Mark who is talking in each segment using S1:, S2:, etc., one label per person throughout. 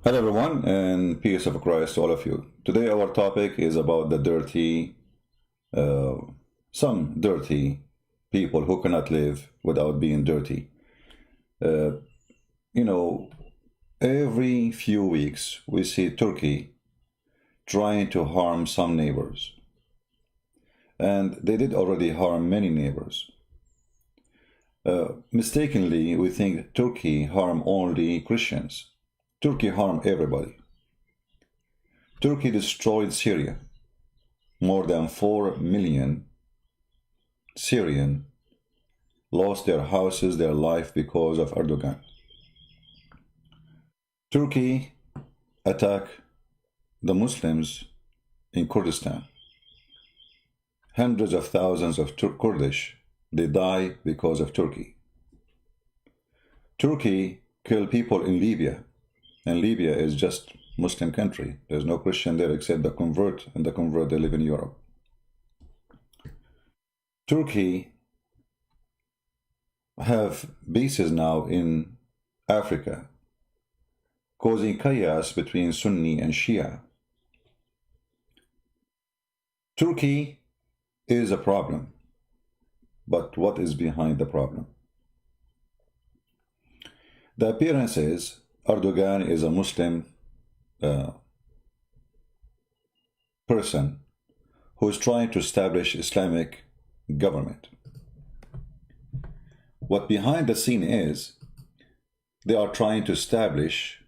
S1: Hello everyone, and peace of Christ to all of you. Today our topic is about the uh, some dirty people who cannot live without being dirty. Uh, you know, every few weeks we see Turkey trying to harm some neighbors, and they did already harm many neighbors. Mistakenly, we think Turkey harm only Christians. Turkey harmed everybody. Turkey destroyed Syria. More than 4 million Syrians lost their houses, their life because of Erdogan. Turkey attacked the Muslims in Kurdistan. Hundreds of thousands of Kurdish, they die because of Turkey. Turkey killed people in Libya, and Libya is just Muslim country. There's no Christian there except the convert, and the convert, they live in Europe. Turkey have bases now in Africa, causing chaos between Sunni and Shia. Turkey is a problem, but what is behind the problem? The appearance is Erdogan is a Muslim person who is trying to establish Islamic government. What behind the scene is, they are trying to establish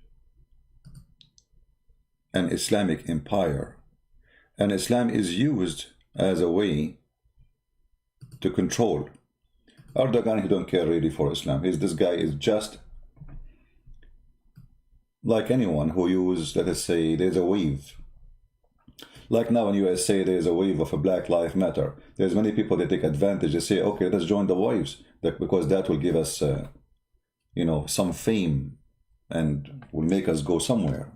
S1: an Islamic empire, and Islam is used as a way to control. Erdogan, he don't care really for Islam. This guy is just like anyone who use, let us say, there's a wave. Like now in USA, there's a wave of a Black Lives Matter. There's many people that take advantage. They say, okay, let's join the waves, because that will give us, some fame and will make us go somewhere.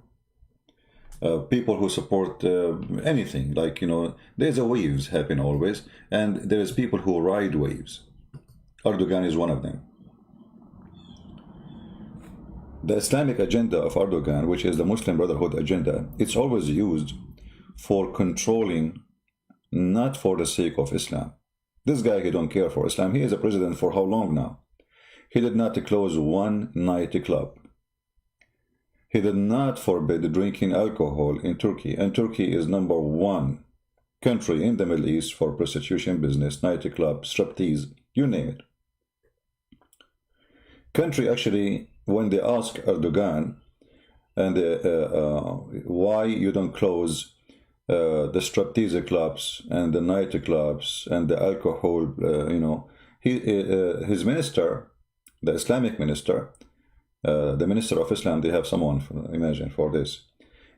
S1: People who support anything, like, there's a waves happen always, and there's people who ride waves. Erdogan is one of them. The Islamic agenda of Erdogan, which is the Muslim Brotherhood agenda, it's always used for controlling, not for the sake of Islam. This guy, he don't care for Islam. He is a president for how long now? He did not close one nightclub. He did not forbid drinking alcohol in Turkey, and Turkey is #1 country in the Middle East for prostitution business, nightclub, striptease, you name it. Country actually, when they ask Erdogan, and why you don't close the striptease clubs and the nightclubs and the alcohol, his minister, the Islamic minister, the Minister of Islam, they have someone, imagine, for this.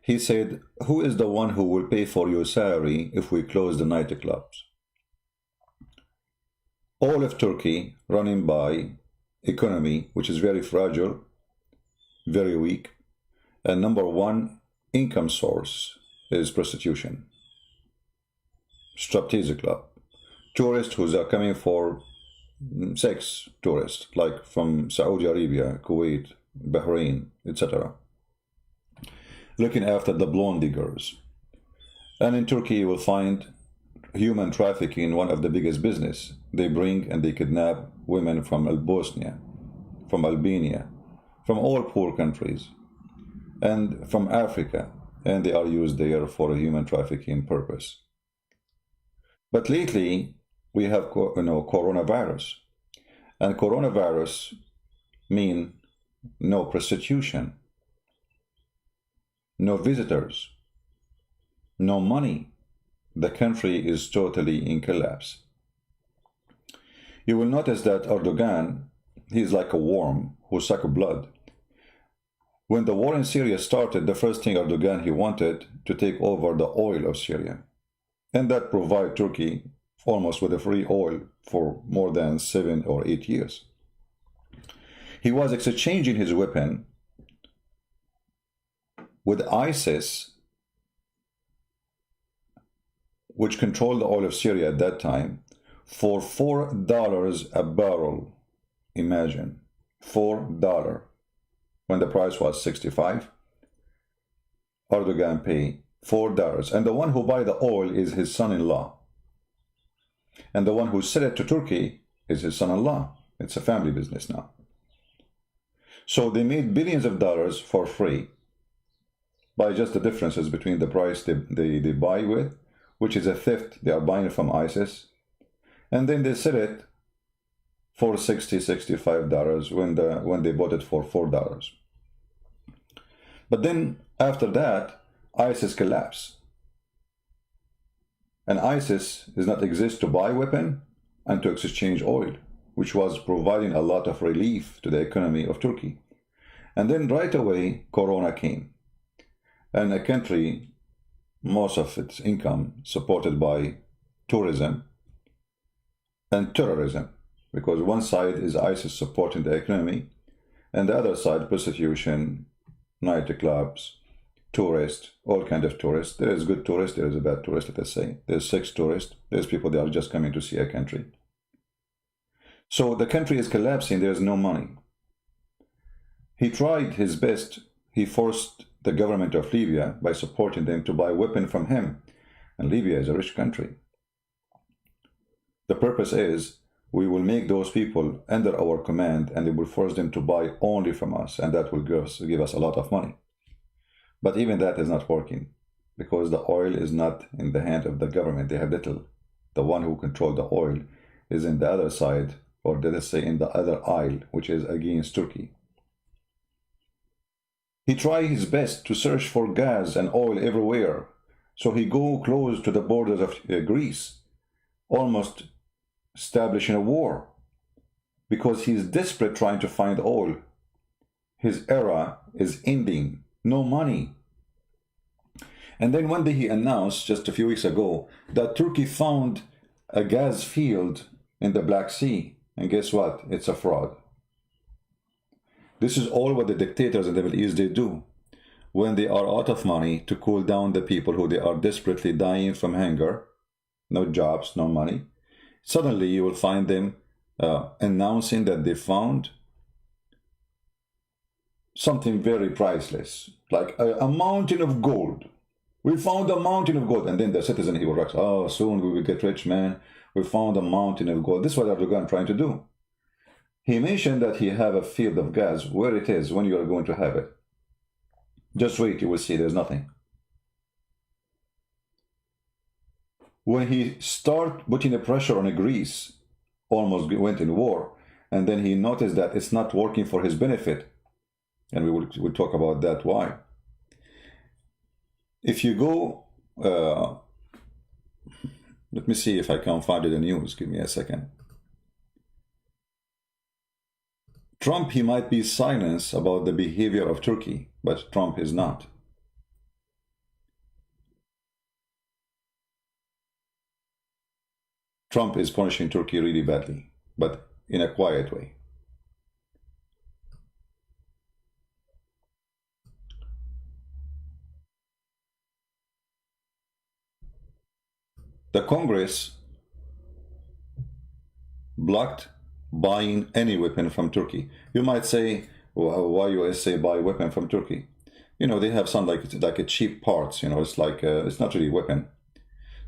S1: He said, who is the one who will pay for your salary if we close the nightclubs? All of Turkey running by economy, which is very fragile, very weak, and #1 income source is prostitution. Striptease club. Tourists who are coming for sex, tourists, like from Saudi Arabia, Kuwait, Bahrain, etc. Looking after the blonde diggers. And in Turkey you will find human trafficking, one of the biggest business. They bring and they kidnap women from Bosnia, from Albania, from all poor countries, and from Africa, and they are used there for a human trafficking purpose. But lately, we have coronavirus, and coronavirus mean no prostitution, no visitors, no money. The country is totally in collapse. You will notice that Erdogan, he's like a worm who sucks blood. When the war in Syria started, the first thing Erdogan, he wanted to take over the oil of Syria, and that provide Turkey almost with a free oil for more than 7 or 8 years. He was exchanging his weapon with ISIS, which controlled the oil of Syria at that time, for $4 a barrel. Imagine, $4, when the price was 65. Erdogan pay $4. And the one who buy the oil is his son-in-law. And the one who sell it to Turkey is his son-in-law. It's a family business now. So they made billions of dollars for free by just the differences between the price they buy with, which is a theft. They are buying from ISIS. And then they sell it for $60, $65 when they bought it for $4. But then after that, ISIS collapsed. And ISIS does not exist to buy weapon and to exchange oil, which was providing a lot of relief to the economy of Turkey. And then right away, Corona came. And a country, most of its income supported by tourism and terrorism, because one side is ISIS supporting the economy, and the other side, prostitution, nightclubs, tourists, all kinds of tourists. There is good tourists, there is a bad tourist, let us say. There's sex tourists, there's people that are just coming to see a country. So the country is collapsing, there's no money. He tried his best. He forced the government of Libya by supporting them to buy weapons from him. And Libya is a rich country. The purpose is we will make those people under our command and they will force them to buy only from us, and that will give us a lot of money. But even that is not working because the oil is not in the hand of the government. They have little. The one who controls the oil is in the other side, or let us say in the other aisle, which is against Turkey. He tried his best to search for gas and oil everywhere. So he go close to the borders of Greece, almost establishing a war, because he's desperate trying to find oil. His era is ending. No money. And then one day he announced, just a few weeks ago, that Turkey found a gas field in the Black Sea. And guess what? It's a fraud. This is all what the dictators in the Middle East they do. When they are out of money to cool down the people who they are desperately dying from hunger, no jobs, no money, suddenly you will find them announcing that they found something very priceless, like a mountain of gold. We found a mountain of gold. And then the citizen, he will write, oh, soon we will get rich, man. We found a mountain of gold. This is what Erdogan trying to do. He mentioned that he have a field of gas. Where it is, when you are going to have it. Just wait, you will see there's nothing. When he start putting the pressure on Greece, almost went in war, and then he noticed that it's not working for his benefit. And we'll talk about that, why. If you go, let me see if I can find it in the news. Give me a second. Trump, he might be silenced about the behavior of Turkey, but Trump is not. Trump is punishing Turkey really badly, but in a quiet way. The Congress blocked buying any weapon from Turkey. You might say, well, why USA buy weapon from Turkey? You know, they have some like a cheap parts, you know, it's like, it's not really weapon.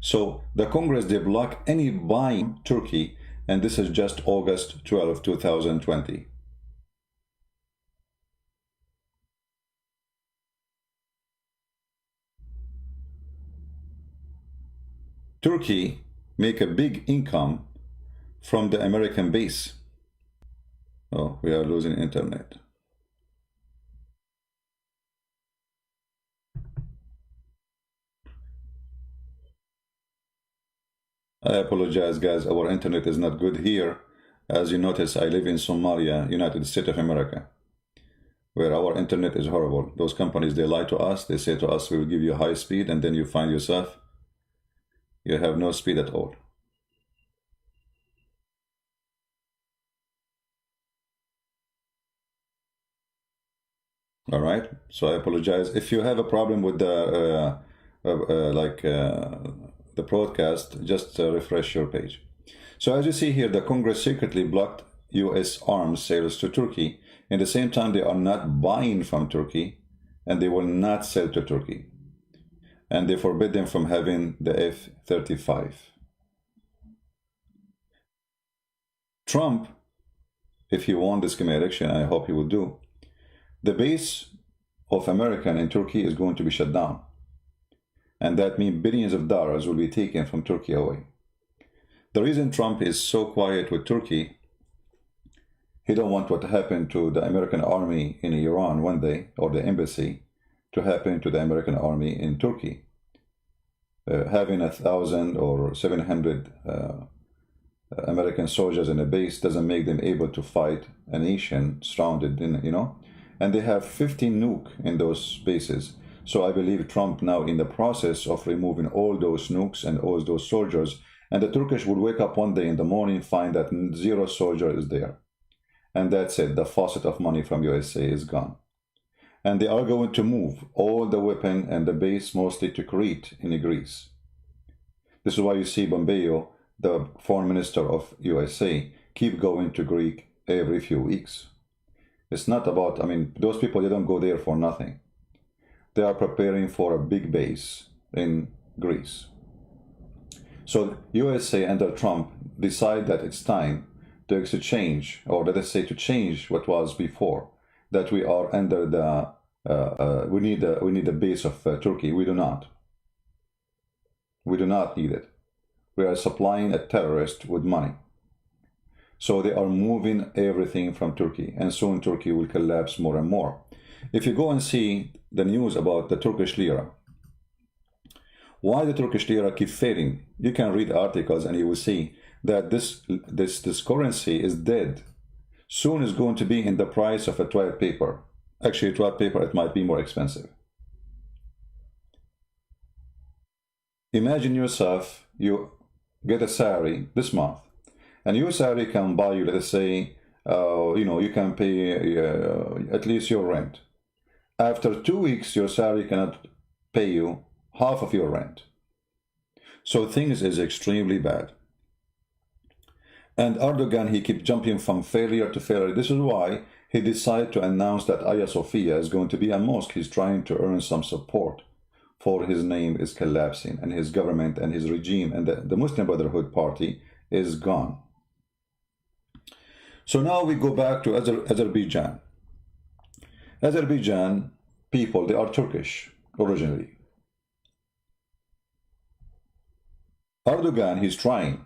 S1: So the Congress, they block any buying Turkey, and this is just August 12, 2020. Turkey make a big income from the American base. Oh, we are losing internet. I apologize, guys. Our internet is not good here. As you notice, I live in Somalia, United States of America, where our internet is horrible. Those companies, they lie to us. They say to us, we will give you high speed, and then you find yourself, you have no speed at all. All right, so I apologize. If you have a problem with the the broadcast, just refresh your page. So as you see here, the Congress secretly blocked US arms sales to Turkey. At the same time, they are not buying from Turkey, and they will not sell to Turkey. and they forbid them from having the F-35. Trump, if he won this coming election, I hope he will do, the base of American in Turkey is going to be shut down. And that means billions of dollars will be taken from Turkey away. The reason Trump is so quiet with Turkey, he don't want what happened to the American army in Iran one day, or the embassy, to happen to the American army in Turkey. Having 1,000 or 700 American soldiers in a base doesn't make them able to fight a nation surrounded in, and they have 15 nukes in those bases. So I believe Trump now in the process of removing all those nukes and all those soldiers, and the Turkish will wake up one day in the morning, find that 0 soldier is there. And that's it, the faucet of money from USA is gone. And they are going to move all the weapon and the base mostly to Crete in Greece. This is why you see Pompeo, the foreign minister of USA, keep going to Greek every few weeks. It's not about, those people, they don't go there for nothing. They are preparing for a big base in Greece. So USA under Trump decide that it's time to exchange, or let us say to change what was before, that we are under the, we need a base of Turkey. We do not. We do not need it. We are supplying a terrorist with money. So they are moving everything from Turkey, and soon Turkey will collapse more and more. If you go and see the news about the Turkish lira, why the Turkish lira keep failing, you can read articles and you will see that this currency is dead. Soon is going to be in the price of a toilet paper. Actually, toilet paper, it might be more expensive. Imagine yourself, you get a salary this month, and your salary can buy you, let us say, you can pay at least your rent. After 2 weeks, your salary cannot pay you half of your rent. So things is extremely bad. And Erdogan, he keeps jumping from failure to failure. This is why he decided to announce that Hagia Sophia is going to be a mosque. He's trying to earn some support, for his name is collapsing, and his government and his regime and the Muslim Brotherhood Party is gone. So now we go back to Azerbaijan. Azerbaijan people, they are Turkish originally. Erdogan, he's trying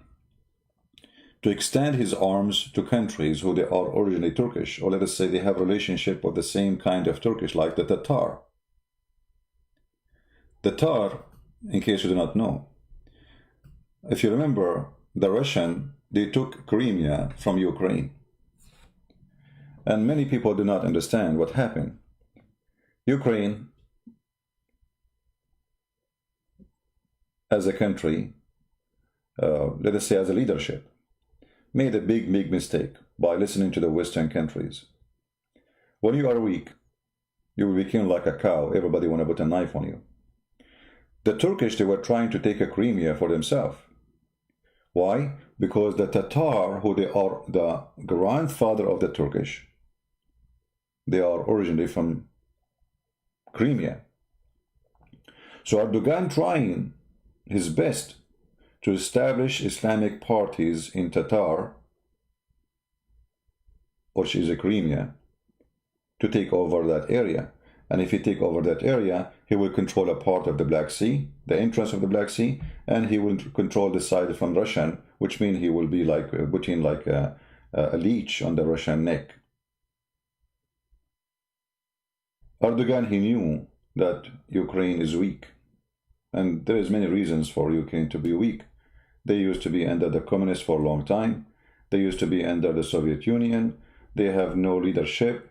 S1: to extend his arms to countries who they are originally Turkish, or let us say they have relationship with the same kind of Turkish, like the Tatar. The Tatar, in case you do not know, if you remember, the Russian, they took Crimea from Ukraine. And many people do not understand what happened. Ukraine, as a country, let us say as a leadership, made a big mistake by listening to the Western countries. When you are weak, you will become like a cow. Everybody want to put a knife on you. The Turkish, they were trying to take a Crimea for themselves. Why? Because the Tatar, who they are the grandfather of the Turkish, they are originally from Crimea. So Erdogan trying his best to establish Islamic parties in Tatar, which is a Crimea, to take over that area. And if he take over that area, he will control a part of the Black Sea, the entrance of the Black Sea, and he will control the side from Russian, which means he will be like putting like a leech on the Russian neck. Erdogan, he knew that Ukraine is weak, and there is many reasons for Ukraine to be weak. They used to be under the communists for a long time. They used to be under the Soviet Union. They have no leadership.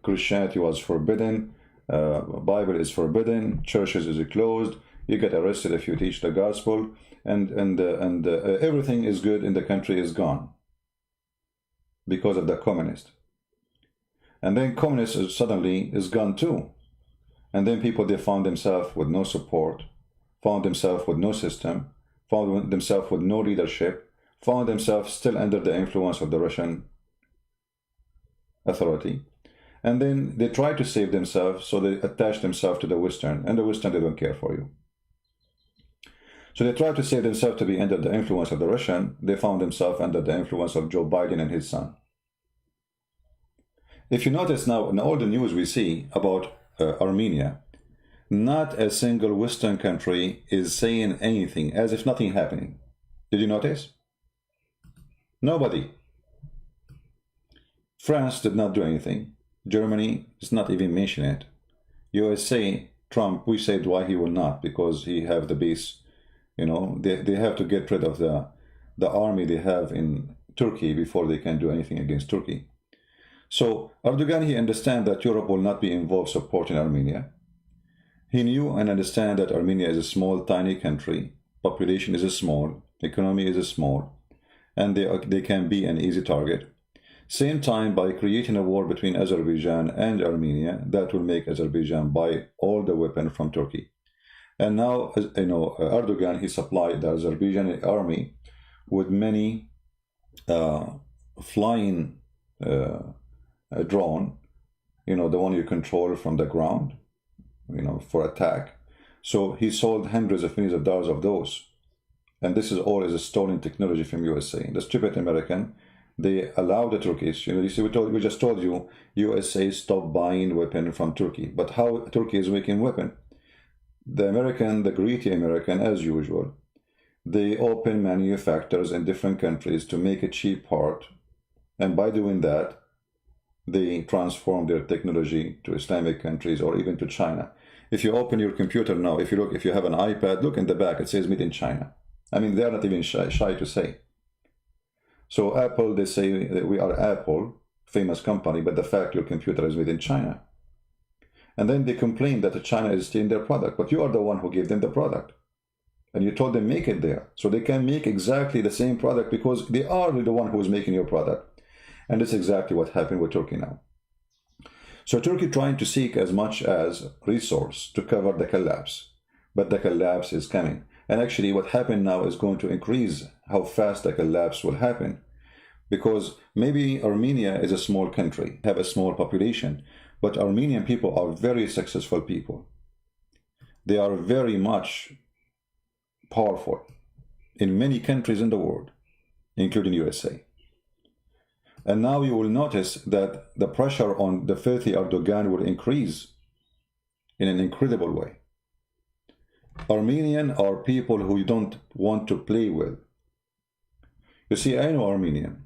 S1: Christianity was forbidden. Bible is forbidden. Churches is closed. You get arrested if you teach the gospel, and everything is good in the country is gone because of the communist. And then communists suddenly is gone too. And then people, they found themselves with no support, found themselves with no system, found themselves with no leadership, found themselves still under the influence of the Russian authority. And then they try to save themselves, so they attach themselves to the Western, and the Western, they don't care for you. So they try to save themselves to be under the influence of the Russian. They found themselves under the influence of Joe Biden and his son. If you notice now, in all the news we see about Armenia, not a single Western country is saying anything, as if nothing happening. Did you notice? Nobody. France did not do anything. Germany is not even mentioning it. USA, Trump, we said why he will not, because he have the base. You know, they have to get rid of the army they have in Turkey before they can do anything against Turkey. So Erdogan, he understands that Europe will not be involved supporting Armenia. He knew and understand that Armenia is a small, tiny country. Population is small, economy is small, and they can be an easy target. Same time, by creating a war between Azerbaijan and Armenia, that will make Azerbaijan buy all the weapons from Turkey. And now, you know, Erdogan, he supplied the Azerbaijani army with many flying drone, you know, the one you control from the ground, you know, for attack. So he sold hundreds of millions of dollars of those. And this is all is a stolen technology from USA. The stupid American, they allow the Turkish, you know, you see, we just told you, USA stopped buying weapon from Turkey. But how Turkey is making weapon? The American, the greedy American, as usual, they open manufacturers in different countries to make a cheap part. And by doing that, they transform their technology to Islamic countries or even to China. If you open your computer now, if you have an iPad, look in the back, it says made in China. I mean, they're not even shy to say. So Apple, they say that we are Apple, famous company, but the fact your computer is made in China. And then they complain that China is stealing their product, but you are the one who gave them the product. And you told them make it there. So they can make exactly the same product because they are the one who is making your product. And that's exactly what happened with Turkey now. So Turkey trying to seek as much as resource to cover the collapse. But the collapse is coming. And actually what happened now is going to increase how fast the collapse will happen. Because maybe Armenia is a small country, have a small population, but Armenian people are very successful people. They are very much powerful in many countries in the world, including USA. And now you will notice that the pressure on the filthy Erdogan will increase in an incredible way. Armenian are people who you don't want to play with. You see, I know Armenian.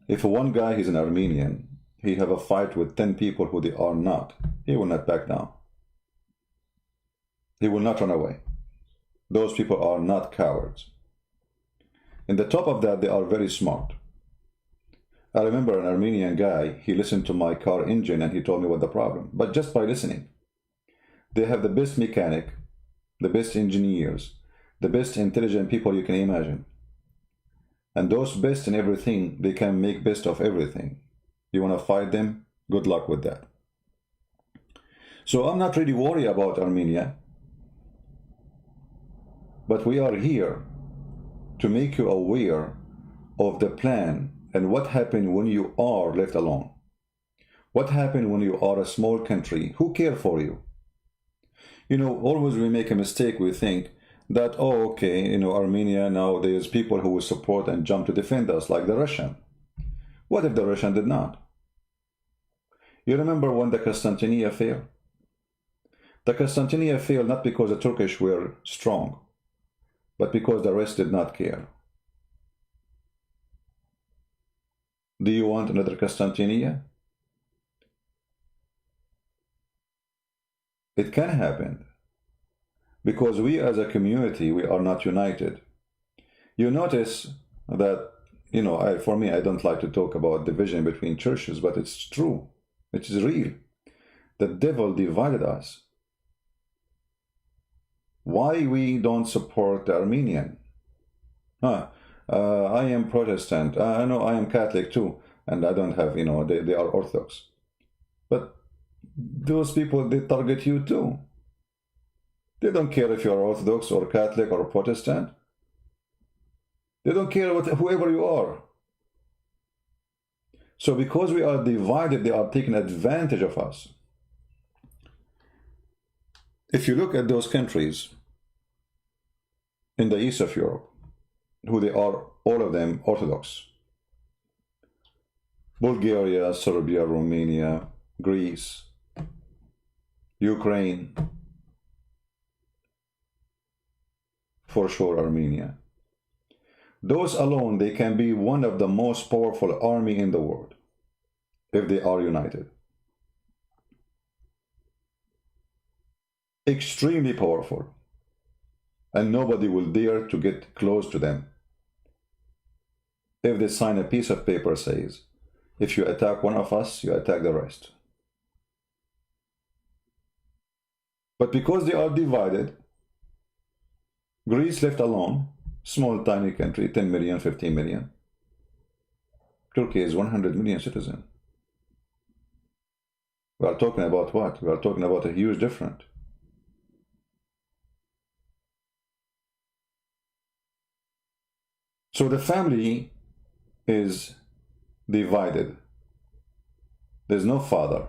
S1: If one guy is an Armenian, he have a fight with 10 people who they are not, he will not back down. He will not run away. Those people are not cowards. In the top of that, they are very smart. I remember an Armenian guy, he listened to my car engine and he told me what the problem, but just by listening. They have the best mechanic, the best engineers, the best intelligent people you can imagine. And those best in everything, they can make best of everything. You want to fight them? Good luck with that. So I'm not really worried about Armenia, but we are here to make you aware of the plan and what happened when you are left alone. What happened when you are a small country? Who cares for you? You know, always we make a mistake, we think that, oh, okay, you know, Armenia, now there's people who will support and jump to defend us, like the Russian. What if the Russian did not? You remember when the Constantinia failed? The Constantinia failed not because the Turkish were strong, but because the rest did not care. Do you want another Constantinia? It can happen, because we as a community, we are not united. You notice that, you know, for me, I don't like to talk about division between churches, but it's true. It is real. The devil divided us. Why we don't support the Armenian? I am Protestant. I know I am Catholic too, and I don't have, you know, they are Orthodox. But those people, they target you too. They don't care if you're Orthodox or Catholic or Protestant. They don't care whoever you are. So because we are divided, they are taking advantage of us. If you look at those countries in the east of Europe, who they are, all of them Orthodox. Bulgaria, Serbia, Romania, Greece, Ukraine, for sure Armenia. Those alone, they can be one of the most powerful army in the world if they are united. Extremely powerful. And nobody will dare to get close to them. If they sign a piece of paper says, if you attack one of us, you attack the rest. But because they are divided, Greece left alone, small tiny country, 10 million, 15 million. Turkey is 100 million citizens. We are talking about what? We are talking about a huge difference. So the family is divided. There's no father.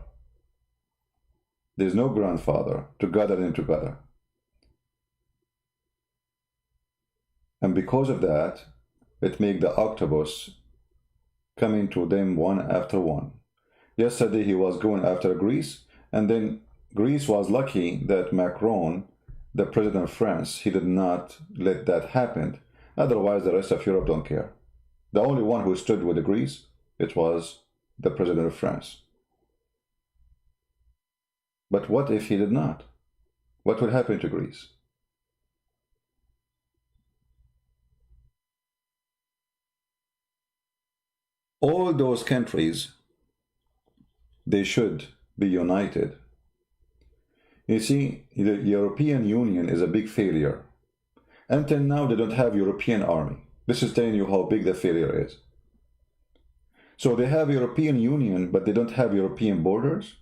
S1: There's no grandfather to gather them together. And because of that, it makes the octopus coming to them one after one. Yesterday he was going after Greece, and then Greece was lucky that Macron, the president of France, he did not let that happen. Otherwise, the rest of Europe don't care. The only one who stood with Greece, it was the president of France. But what if he did not? What would happen to Greece? All those countries, they should be united. You see, the European Union is a big failure. Until now, they don't have European army. This is telling you how big the failure is. So they have European Union, but they don't have European borders.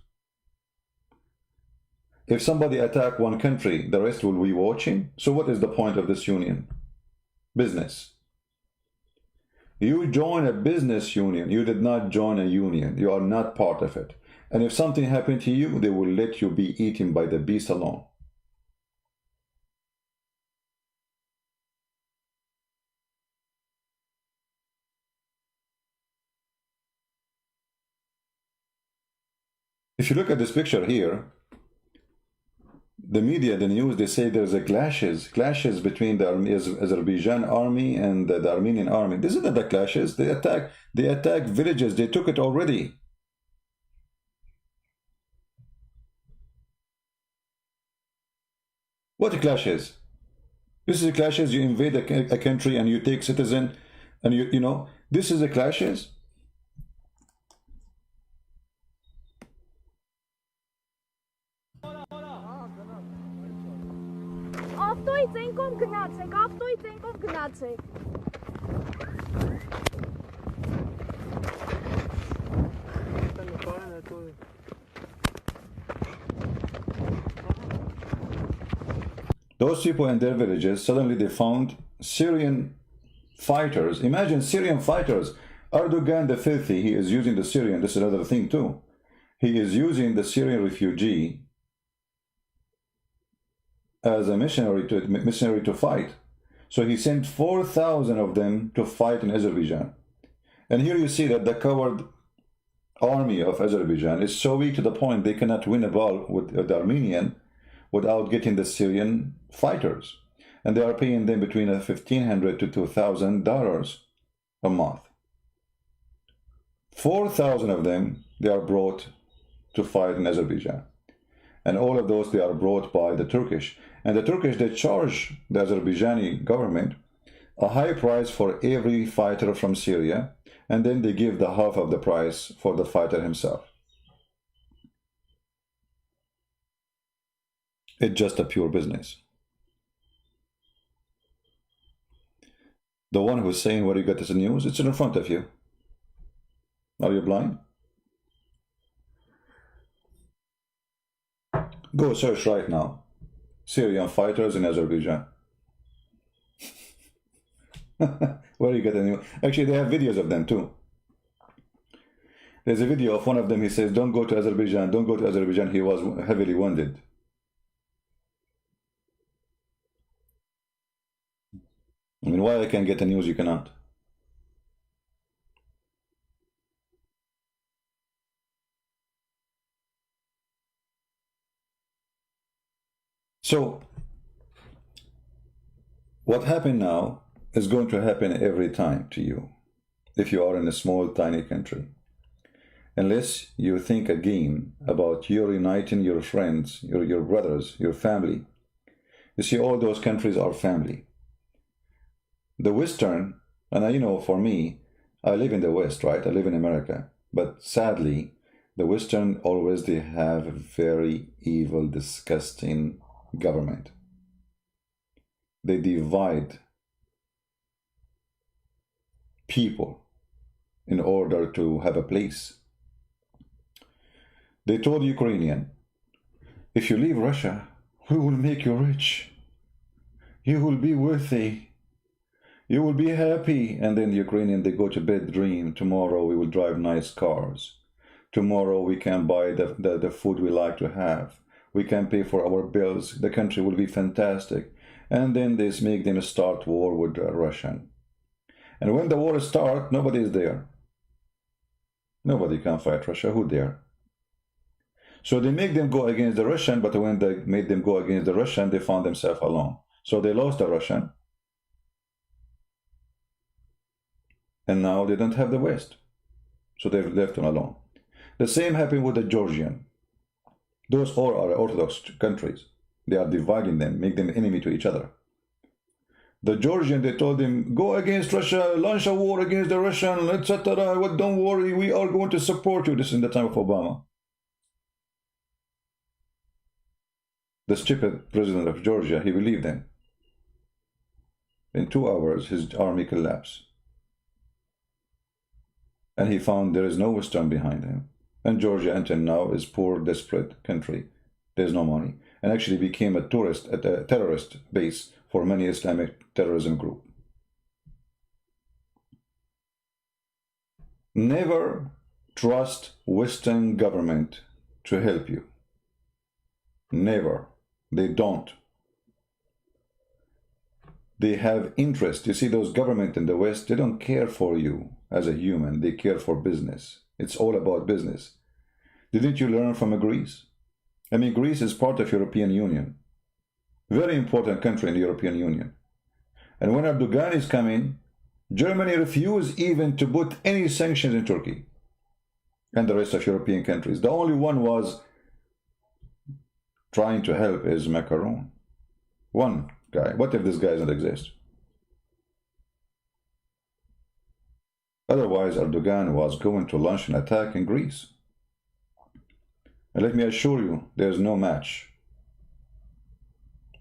S1: If somebody attack one country, the rest will be watching. So what is the point of this union? Business. You join a business union. You did not join a union. You are not part of it. And if something happened to you, they will let you be eaten by the beast alone. If you look at this picture here, the media, the news, they say there's a clashes between the Azerbaijan army and the Armenian army. This is not the clashes. They attack villages. They took it already. What clashes? This is a clashes. You invade a country and you take citizen, and you know this is a clashes.
S2: Ավտոյի ծենկով գնացեք, ավտոյի ծենկով գնացեք։
S1: Those people in their villages, suddenly they found Syrian fighters. Imagine Syrian fighters. Erdogan the filthy, he is using the Syrian, this is another thing too. He is using the Syrian refugee as a missionary to fight. So he sent 4,000 of them to fight in Azerbaijan. And here you see that the coward army of Azerbaijan is so weak to the point they cannot win a ball with the Armenian without getting the Syrian fighters. And they are paying them between $1,500 to $2,000 a month. 4,000 of them, they are brought to fight in Azerbaijan. And all of those, they are brought by the Turkish. And the Turkish, they charge the Azerbaijani government a high price for every fighter from Syria, and then they give the half of the price for the fighter himself. It's just a pure business. The one who's saying where you got this news, it's in front of you. Are you blind? Go search right now. Syrian fighters in Azerbaijan. Where you get the news? Actually, they have videos of them too. There's a video of one of them. He says, "Don't go to Azerbaijan. Don't go to Azerbaijan." He was heavily wounded. I mean, why I can get the news, you cannot? So, what happened now is going to happen every time to you if you are in a small, tiny country. Unless you think again about you uniting your friends, your brothers, your family. You see, all those countries are family. The Western, and you know, for me, I live in the West, right? I live in America. But sadly, the Western always, they have a very evil, disgusting government. They divide people in order to have a place. They told Ukrainian, if you leave Russia, we will make you rich. You will be worthy. You will be happy. And then the Ukrainian, they go to bed, dream, tomorrow we will drive nice cars. Tomorrow we can buy the food we like to have. We can pay for our bills. The country will be fantastic. And then they make them start war with Russian. And when the war starts, nobody is there. Nobody can fight Russia. Who dare? So they make them go against the Russian, but when they made them go against the Russian, they found themselves alone. So they lost the Russian. And now they don't have the West. So they've left them alone. The same happened with the Georgian. Those all are Orthodox countries. They are dividing them, make them enemy to each other. The Georgian, they told him, go against Russia, launch a war against the Russian, etc. Well, don't worry, we are going to support you. This is in the time of Obama. The stupid president of Georgia, he believed them. In 2 hours, his army collapsed. And he found there is no Western behind him. And Georgia, until now, is poor, desperate country. There's no money. And actually became a terrorist base for many Islamic terrorism group. Never trust Western government to help you. Never. They don't. They have interest. You see, those government in the West, they don't care for you as a human. They care for business. It's all about business. Didn't you learn from Greece? I mean, Greece is part of European Union. Very important country in the European Union. And when Erdogan is coming, Germany refused even to put any sanctions in Turkey and the rest of European countries. The only one was trying to help is Macron. One guy. What if this guy doesn't exist? Otherwise, Erdogan was going to launch an attack in Greece. And let me assure you, there's no match.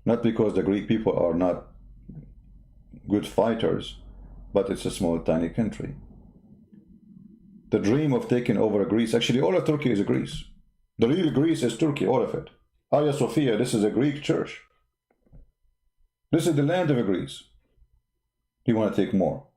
S1: Not because the Greek people are not good fighters, but it's a small, tiny country. The dream of taking over Greece, actually all of Turkey is Greece. The real Greece is Turkey, all of it. Hagia Sophia, this is a Greek church. This is the land of Greece. You want to take more.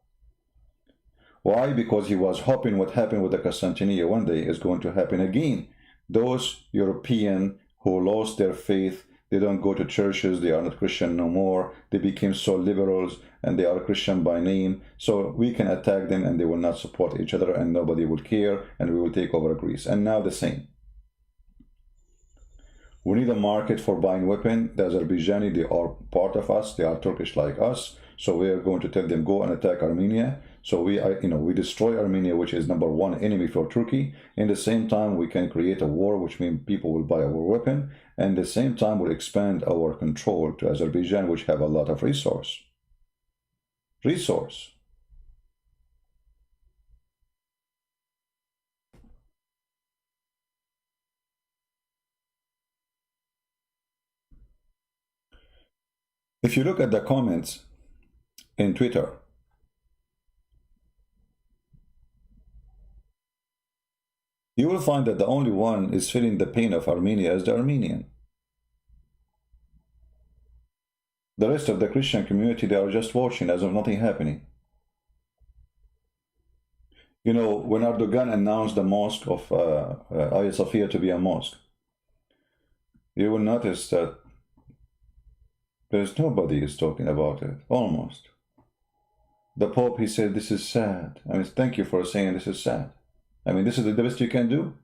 S1: Why? Because he was hoping what happened with the Constantinia one day is going to happen again. Those Europeans who lost their faith, they don't go to churches, they are not Christian no more, they became so liberals and they are Christian by name, so we can attack them and they will not support each other and nobody will care and we will take over Greece. And now the same. We need a market for buying weapons. The Azerbaijani, they are part of us, they are Turkish like us, so we are going to tell them go and attack Armenia. So we destroy Armenia, which is #1 enemy for Turkey. In the same time, we can create a war, which means people will buy our weapon. And at the same time, we'll expand our control to Azerbaijan, which have a lot of resource. If you look at the comments in Twitter, you will find that the only one is feeling the pain of Armenia is the Armenian. The rest of the Christian community, they are just watching as if nothing happening. You know, when Erdogan announced the mosque of Hagia Sophia to be a mosque, you will notice that there's nobody is talking about it, almost. The Pope, he said, this is sad. I mean, thank you for saying this is sad. I mean, this is the best you can do.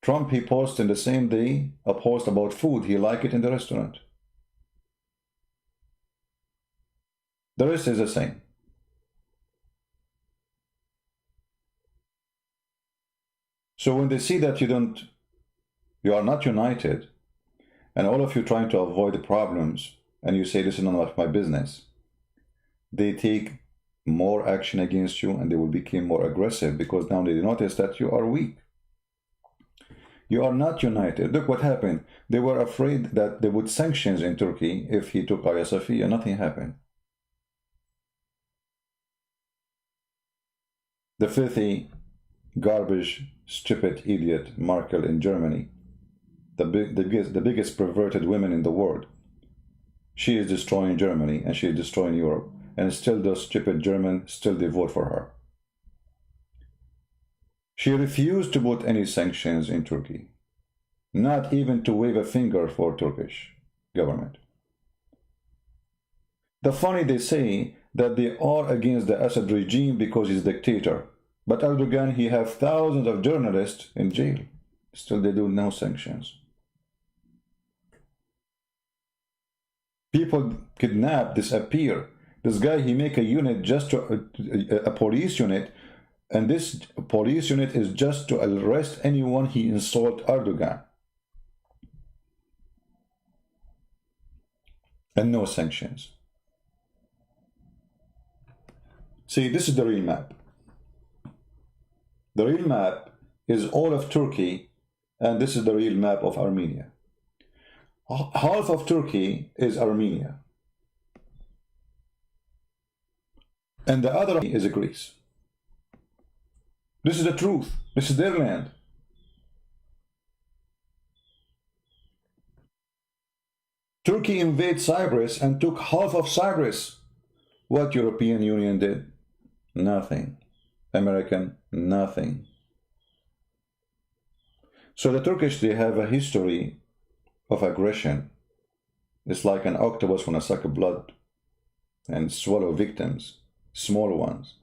S1: Trump, he posted in the same day a post about food. He liked it in the restaurant. The rest is the same. So when they see that you are not united, and all of you trying to avoid the problems, and you say this is none of my business, they take more action against you, and they will become more aggressive because now they notice that you are weak. You are not united. Look what happened. They were afraid that they would sanctions in Turkey if he took Hagia Sophia. Nothing happened. The filthy, garbage, stupid idiot Merkel in Germany, the biggest perverted woman in the world, she is destroying Germany and she is destroying Europe, and still those stupid Germans still they vote for her. She refused to put any sanctions in Turkey, not even to wave a finger for Turkish government. The funny, they say that they are against the Assad regime because he's a dictator. But Erdogan, he have thousands of journalists in jail. Still they do no sanctions. People kidnap, disappear. This guy, he make a unit just to, a police unit, and this police unit is just to arrest anyone he insult Erdogan. And no sanctions. See, this is the real map. The real map is all of Turkey, and this is the real map of Armenia. Half of Turkey is Armenia, and the other is Greece. This is the truth. This is their land. Turkey invaded Cyprus and took half of Cyprus. What European Union did? Nothing. American, nothing. So the Turkish, they have a history of aggression. It's like an octopus when it sucks blood and swallow victims, small ones.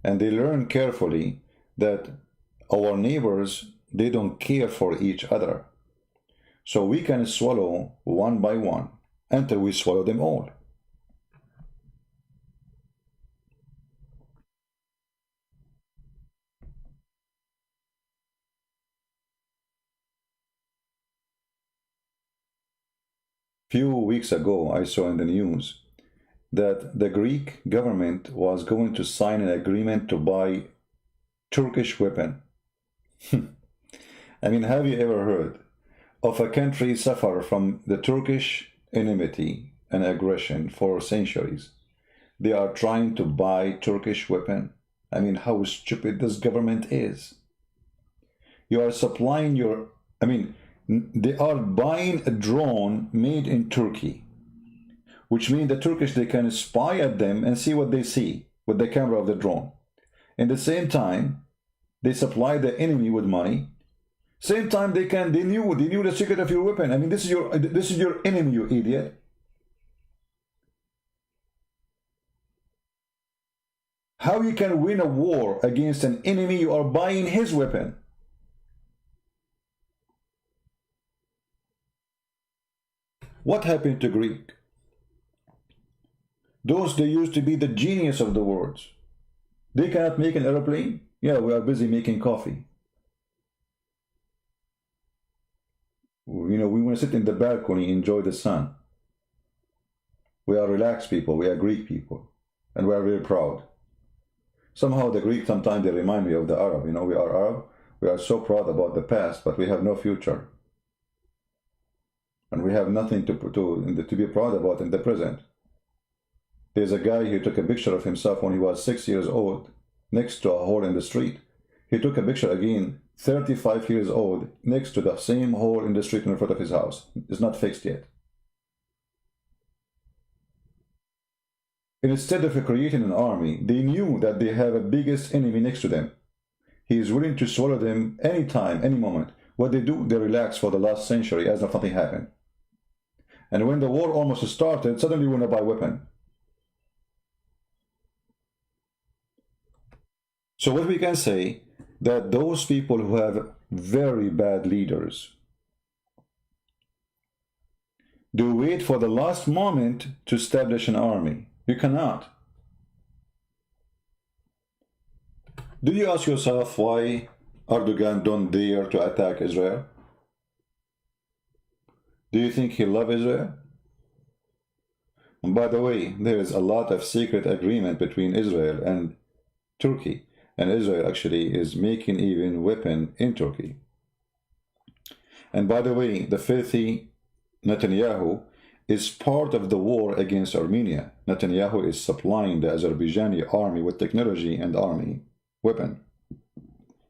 S1: And they learn carefully that our neighbors, they don't care for each other. So we can swallow one by one until we swallow them all. Few weeks ago, I saw in the news that the Greek government was going to sign an agreement to buy Turkish weapon. I mean, have you ever heard of a country suffer from the Turkish enmity and aggression for centuries? They are trying to buy Turkish weapon. I mean, how stupid this government is. You are supplying your, I mean, they are buying a drone made in Turkey, which means the Turkish, they can spy at them and see what they see with the camera of the drone. In the same time, they supply the enemy with money. Same time, they knew the secret of your weapon. I mean, this is your enemy, you idiot. How you can win a war against an enemy? You are buying his weapon. What happened to Greek? Those, they used to be the genius of the world. They cannot make an airplane? Yeah, we are busy making coffee. You know, we want to sit in the balcony, enjoy the sun. We are relaxed people, we are Greek people, and we are very proud. Somehow the Greek, sometimes they remind me of the Arab. You know, we are Arab, we are so proud about the past, but we have no future. And we have nothing to be proud about in the present. There's a guy who took a picture of himself when he was 6 years old next to a hole in the street. He took a picture again, 35 years old, next to the same hole in the street in front of his house. It's not fixed yet. Instead of creating an army, they knew that they have a biggest enemy next to them. He is willing to swallow them anytime, any moment. What they do, they relax for the last century as if nothing happened. And when the war almost started, suddenly we want to buy weapon. So what we can say, that those people who have very bad leaders, they wait for the last moment to establish an army. You cannot. Do you ask yourself why Erdogan don't dare to attack Israel? Do you think he loves Israel? And by the way, there is a lot of secret agreement between Israel and Turkey. And Israel actually is making even weapon in Turkey. And by the way, the filthy Netanyahu is part of the war against Armenia. Netanyahu is supplying the Azerbaijani army with technology and army weapon.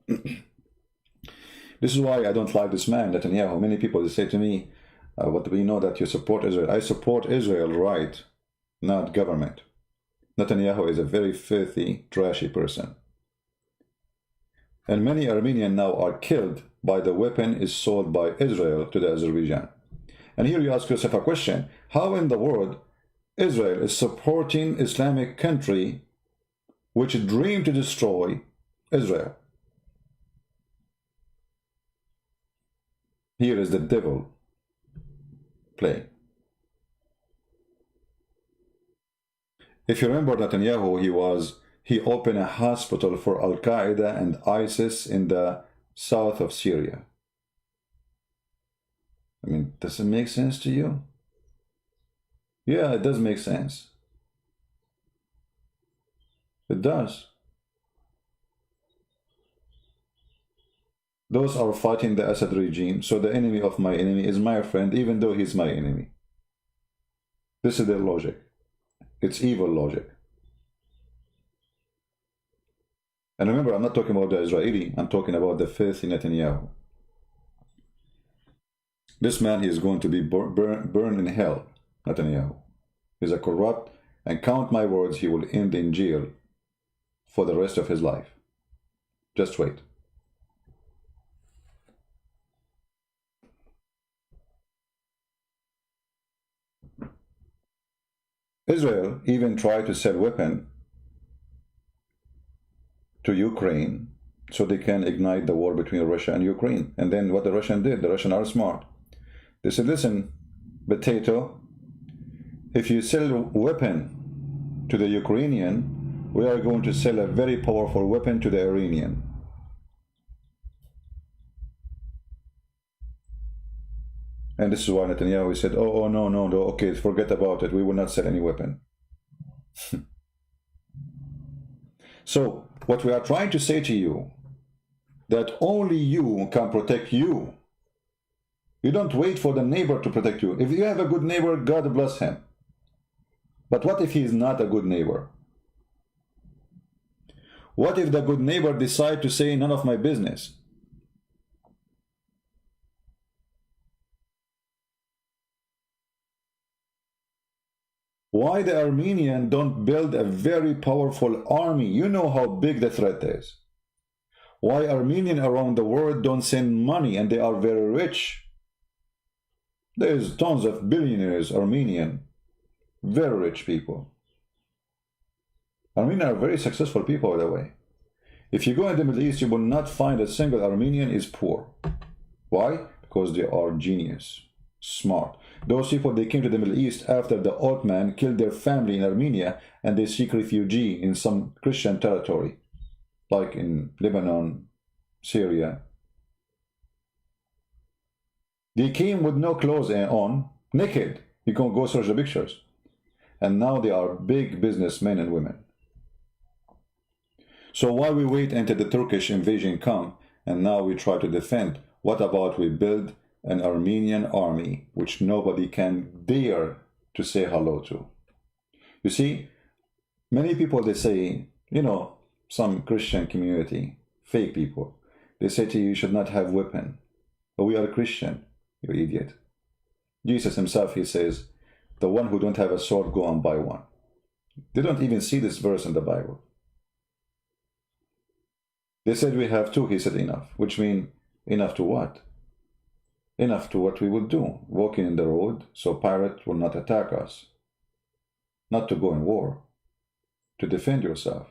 S1: This is why I don't like this man, Netanyahu. Many people say to me, what do we know that you support Israel? I support Israel, right, not government. Netanyahu is a very filthy, trashy person. And many Armenians now are killed by the weapon is sold by Israel to the Azerbaijan. And here you ask yourself a question, how in the world Israel is supporting Islamic country which dream to destroy Israel? Here is the devil play. If you remember Netanyahu, he opened a hospital for Al-Qaeda and ISIS in the south of Syria. I mean, does it make sense to you? Yeah, it does make sense. It does. Those are fighting the Assad regime, so the enemy of my enemy is my friend, even though he's my enemy. This is their logic. It's evil logic. And remember, I'm not talking about the Israeli, I'm talking about the filthy Netanyahu. This man is going to be burned in hell, Netanyahu. He's a corrupt, and count my words, he will end in jail for the rest of his life. Just wait. Israel even tried to sell weapons to Ukraine so they can ignite the war between Russia and Ukraine. And then what the Russians did, the Russians are smart. They said, listen, potato, if you sell a weapon to the Ukrainian, we are going to sell a very powerful weapon to the Iranian. And this is why Netanyahu said, oh, no, okay, forget about it. We will not sell any weapon. So, what we are trying to say to you, that only you can protect you. You don't wait for the neighbor to protect you. If you have a good neighbor, God bless him. But what if he is not a good neighbor? What if the good neighbor decides to say, none of my business? Why the Armenians don't build a very powerful army? You know how big the threat is. Why Armenians around the world don't send money, and they are very rich? There's tons of billionaires, Armenian, very rich people. Armenians are very successful people, by the way. If you go in the Middle East, you will not find a single Armenian is poor. Why? Because they are genius, smart. Those people, they came to the Middle East after the Ottoman killed their family in Armenia, and they seek refugee in some Christian territory, like in Lebanon, Syria. They came with no clothes on, naked. You can go search the pictures. And now they are big businessmen and women. So why we wait until the Turkish invasion come, and now we try to defend? What about we build an Armenian army which nobody can dare to say hello to? You see, many people, they say, you know, some Christian community, fake people, they say to you, you should not have weapon. But we are Christian, you idiot. Jesus himself, he says, the one who don't have a sword, go and buy one. They don't even see this verse in the Bible. They said we have two. He said enough, which means enough to what? Enough to what we would do, walking in the road so pirates will not attack us. Not to go in war, to defend yourself.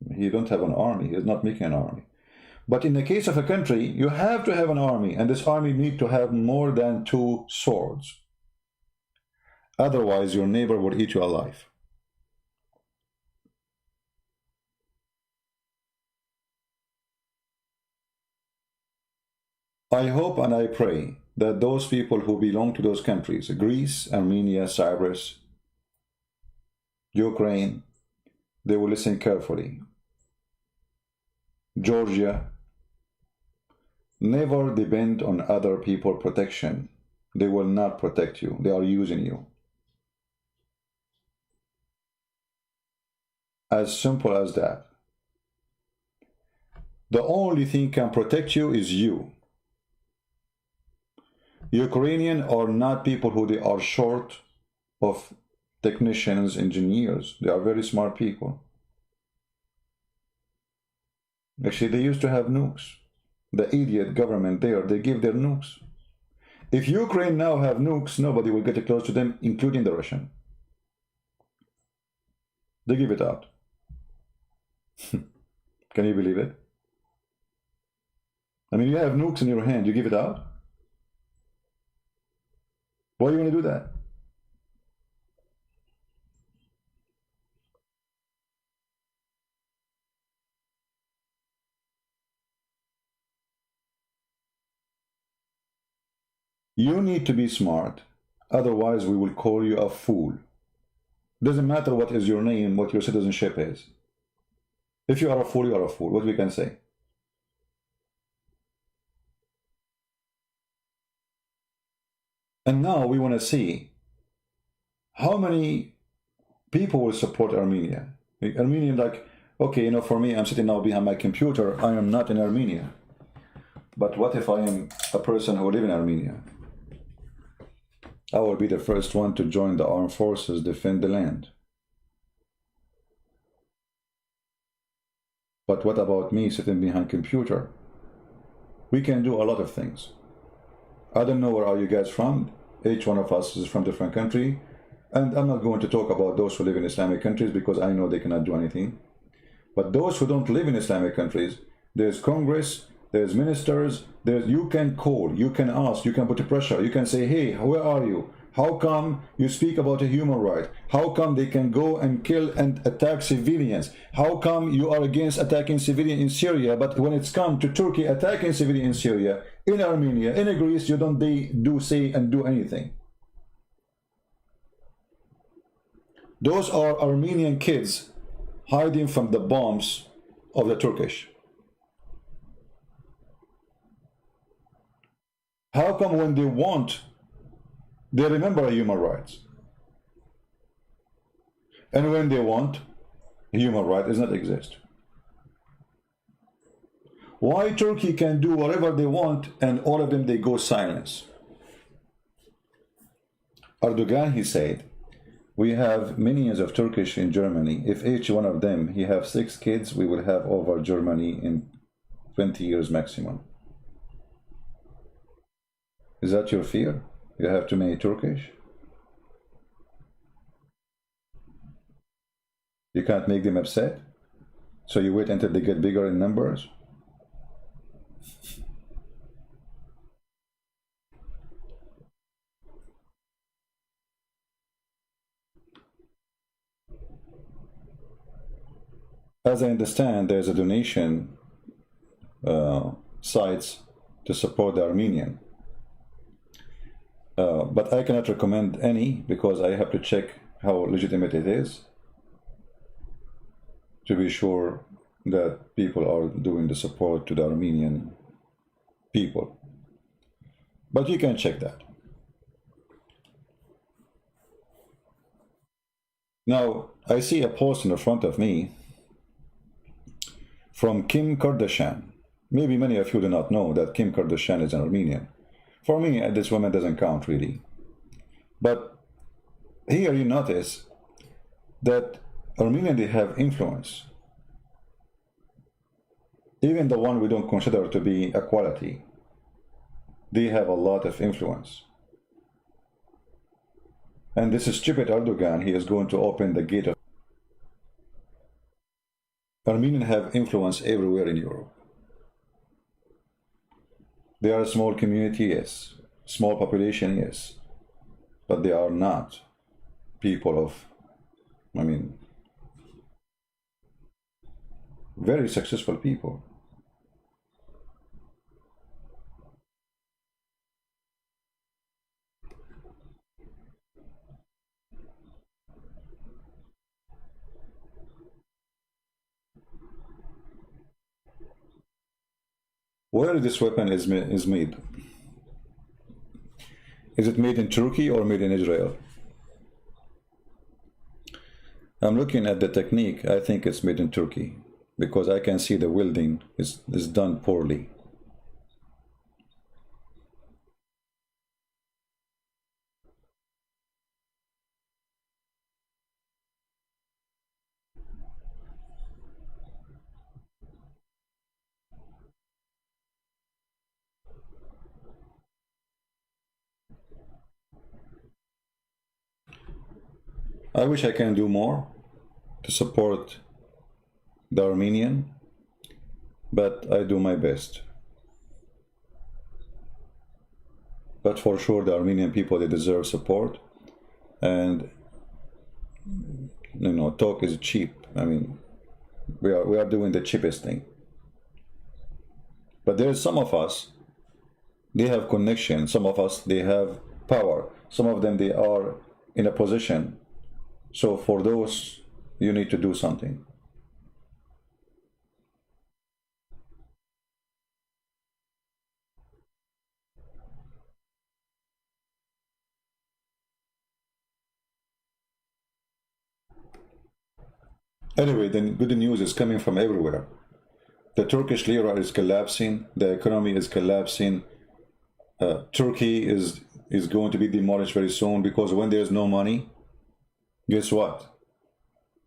S1: You don't have an army. He's not making an army. But in the case of a country, you have to have an army, and this army needs to have more than 2 swords. Otherwise, your neighbor will eat you alive. I hope and I pray that those people who belong to those countries, Greece, Armenia, Cyprus, Ukraine, they will listen carefully. Georgia, never depend on other people's protection. They will not protect you. They are using you. As simple as that. The only thing can protect you is you. Ukrainian are not people who they are short of technicians, engineers. They are very smart people. Actually, they used to have nukes. The idiot government there, they give their nukes. If Ukraine now have nukes, nobody will get close to them, including the Russian. They give it out. Can you believe it? I mean, you have nukes in your hand, you give it out? Why do you want to do that? You need to be smart, otherwise we will call you a fool. Doesn't matter what is your name, what your citizenship is. If you are a fool, you are a fool. What we can say? And now we want to see how many people will support Armenia. Armenian, like, okay, you know, for me, I'm sitting now behind my computer. I am not in Armenia. But what if I am a person who live in Armenia? I will be the first one to join the armed forces, defend the land. But what about me sitting behind computer? We can do a lot of things. I don't know where are you guys from. Each one of us is from a different country. And I'm not going to talk about those who live in Islamic countries because I know they cannot do anything. But those who don't live in Islamic countries, there's Congress, there's ministers, you can call, you can ask, you can put pressure, you can say, hey, where are you? How come you speak about a human right? How come they can go and kill and attack civilians? How come you are against attacking civilians in Syria, but when it's come to Turkey attacking civilians in Syria, in Armenia, in Greece, you don't say and do anything? Those are Armenian kids hiding from the bombs of the Turkish. How come when they want, they remember human rights? And when they want, human right does not exist. Why Turkey can do whatever they want and all of them they go silence? Erdogan, he said, we have millions of Turkish in Germany. If each one of them, he have 6 kids, we will have over Germany in 20 years maximum. Is that your fear? You have too many Turkish? You can't make them upset? So you wait until they get bigger in numbers? As I understand, there's a donation sites to support the Armenian. But I cannot recommend any because I have to check how legitimate it is to be sure that people are doing the support to the Armenian people. But you can check that. Now, I see a post in the front of me from Kim Kardashian. Maybe many of you do not know that Kim Kardashian is an Armenian. For me, this woman doesn't count really. But here you notice that Armenians, they have influence. Even the one we don't consider to be equality, they have a lot of influence. And this stupid Erdogan, he is going to open the gate of... Armenians have influence everywhere in Europe. They are a small community, yes. Small population, yes. But they are not people of, very successful people. Where this weapon is made? Is it made in Turkey or made in Israel? I'm looking at the technique. I think it's made in Turkey because I can see the welding is done poorly. I wish I can do more to support the Armenian, but I do my best. But for sure, the Armenian people, they deserve support, and talk is cheap. We are doing the cheapest thing. But there is some of us, they have connection. Some of us, they have power. Some of them, they are in a position. So for those, you need to do something. Anyway, the good news is coming from everywhere. The Turkish lira is collapsing. The economy is collapsing. Turkey is going to be demolished very soon because when there's no money, guess what?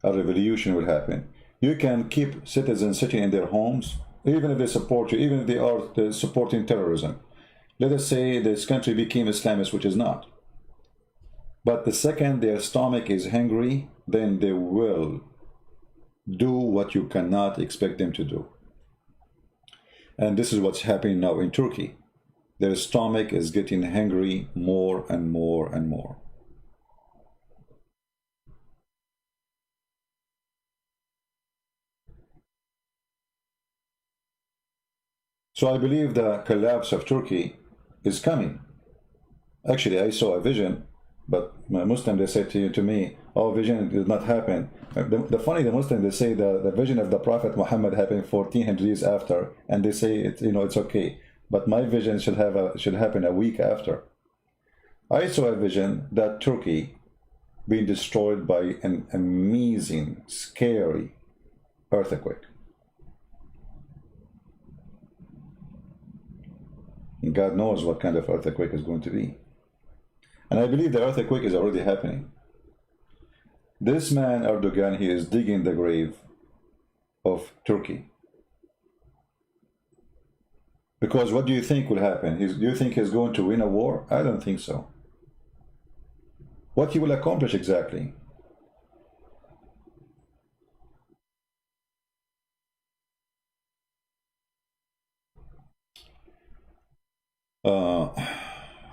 S1: A revolution will happen. You can keep citizens sitting in their homes, even if they support you, even if they are supporting terrorism. Let us say this country became Islamist, which is not. But the second their stomach is hungry, then they will do what you cannot expect them to do. And this is what's happening now in Turkey. Their stomach is getting hungry more and more and more. So I believe the collapse of Turkey is coming. Actually, I saw a vision, but Muslims, they said to me, oh, vision did not happen. The Muslims, they say the vision of the Prophet Muhammad happened 1400 years after, and they say it's okay. But my vision should happen a week after. I saw a vision that Turkey being destroyed by an amazing, scary earthquake. And God knows what kind of earthquake is going to be. And I believe the earthquake is already happening. This man, Erdogan, he is digging the grave of Turkey. Because what do you think will happen? Do you think he's going to win a war? I don't think so. What he will accomplish exactly?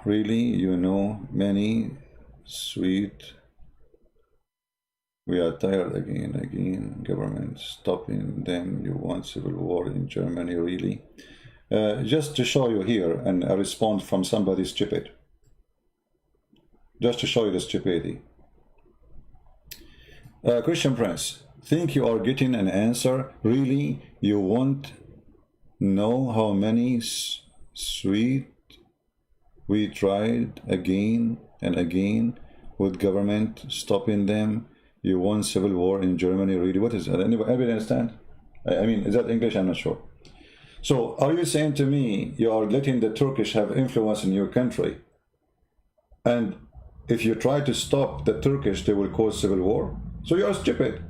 S1: Really, many sweet. We are tired again. Government stopping them. You want civil war in Germany, really? Just to show you here, and a response from somebody stupid. Just to show you the stupidity. Christian Prince, think you are getting an answer? Really? You won't know how many sweet we tried again and again with government stopping them. You want civil war in Germany, really? What is that? Anybody understand? Is that English? I'm not sure. So are you saying to me you are letting the Turkish have influence in your country, and if you try to stop the Turkish, they will cause civil war? So you are stupid.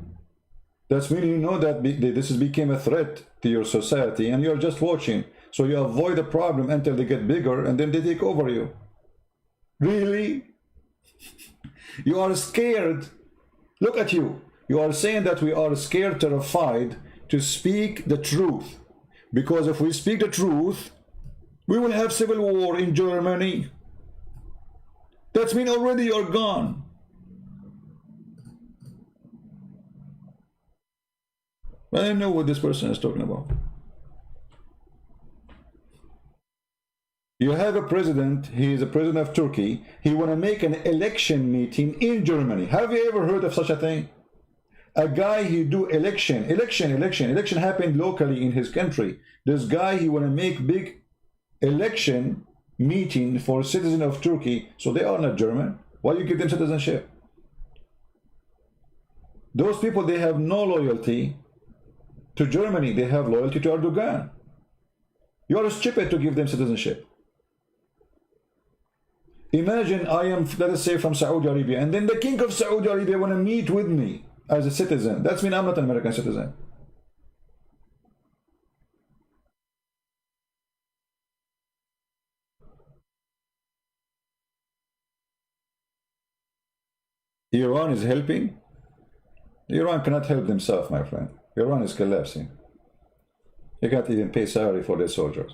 S1: That's meaning you know that this has became a threat to your society and you're just watching. So you avoid the problem until they get bigger and then they take over you. Really? You are scared. Look at you. You are saying that we are scared, terrified to speak the truth. Because if we speak the truth, we will have civil war in Germany. That's mean already you're gone. I don't know what this person is talking about. You have a president, he is a president of Turkey, he want to make an election meeting in Germany. Have you ever heard of such a thing? A guy, he do election happened locally in his country. This guy, he want to make big election meeting for citizens of Turkey, so they are not German. Why you give them citizenship? Those people, they have no loyalty to Germany, they have loyalty to Erdogan. You are stupid to give them citizenship. Imagine I am, let us say, from Saudi Arabia, and then the king of Saudi Arabia want to meet with me as a citizen. That's mean I'm not an American citizen. Iran is helping. Iran cannot help themselves, my friend. Iran is collapsing. They can't even pay salary for their soldiers.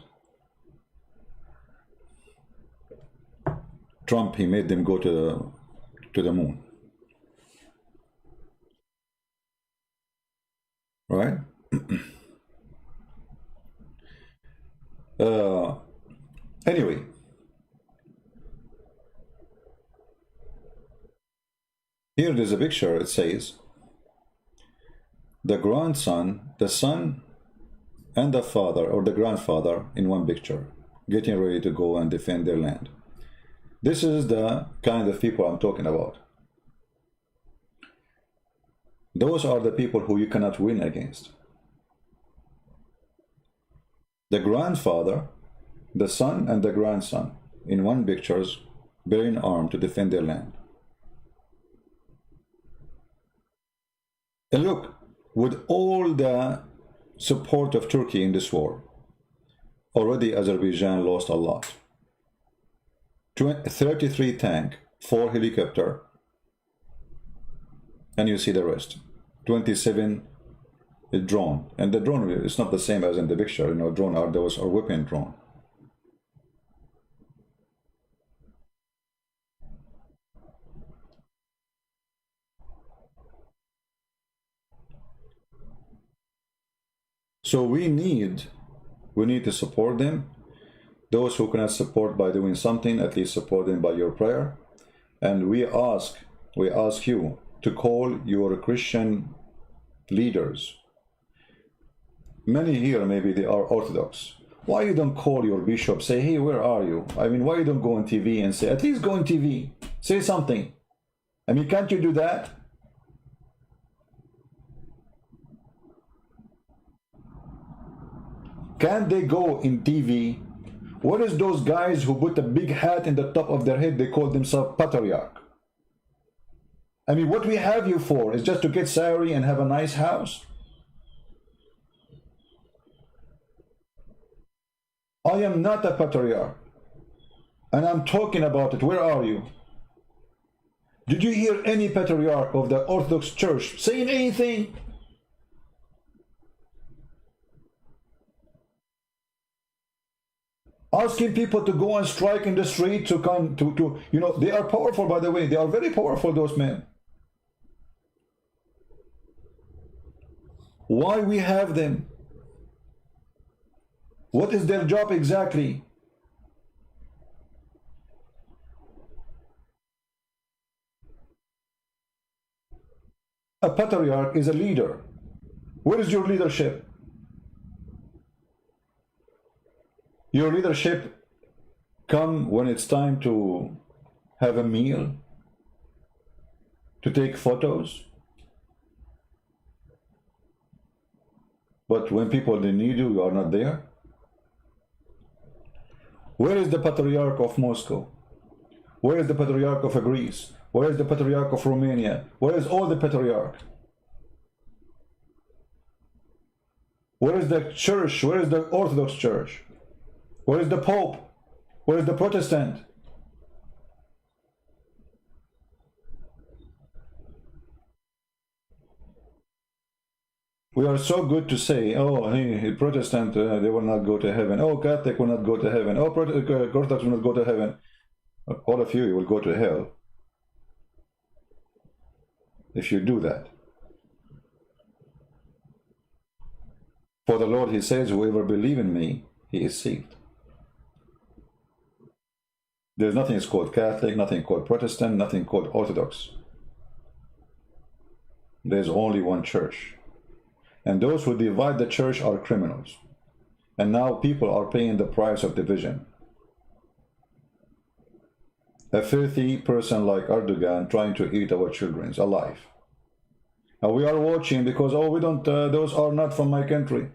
S1: Trump, he made them go to the moon. Right? Anyway. Here there's a picture, it says, the grandson, the son, and the father, or the grandfather, in one picture, getting ready to go and defend their land. This is the kind of people I'm talking about. Those are the people who you cannot win against. The grandfather, the son, and the grandson, in one pictures, bearing arms to defend their land. And look, with all the support of Turkey in this war, already Azerbaijan lost a lot. 33 tank, 4 helicopter, and you see the rest. 27 drone, and the drone is not the same as in the picture. You know, drone are those are weapon drone. So we need to support them. Those who cannot support by doing something, at least support them by your prayer. And we ask you to call your Christian leaders. Many here, maybe they are Orthodox. Why you don't call your bishop, say, hey, where are you? I mean, why you don't go on TV and say, at least go on TV, say something. I mean, can't you do that? Can't they go in TV? What is those guys who put a big hat in the top of their head? They call themselves patriarch. I mean, what we have you for is just to get salary and have a nice house? I am not a patriarch. And I'm talking about it. Where are you? Did you hear any patriarch of the Orthodox Church saying anything? Asking people to go and strike in the street to come to you know, they are powerful, by the way. They are very powerful, those men. Why we have them? What is their job exactly? A patriarch is a leader. Where is your leadership? Your leadership come when it's time to have a meal, to take photos. But when people they need you, you are not there. Where is the Patriarch of Moscow? Where is the Patriarch of Greece? Where is the Patriarch of Romania? Where is all the Patriarch? Where is the church? Where is the Orthodox Church? Where is the Pope? Where is the Protestant? We are so good to say, oh, hey, Protestant, they will not go to heaven. Oh, Catholic will not go to heaven. Oh, Orthodox will not go to heaven. All of you will go to hell if you do that. For the Lord, he says, whoever believes in me, he is saved. There's nothing is called Catholic, nothing called Protestant, nothing called Orthodox. There's only one church. And those who divide the church are criminals. And now people are paying the price of division. A filthy person like Erdogan trying to eat our children alive. And we are watching because, oh, we don't, those are not from my country.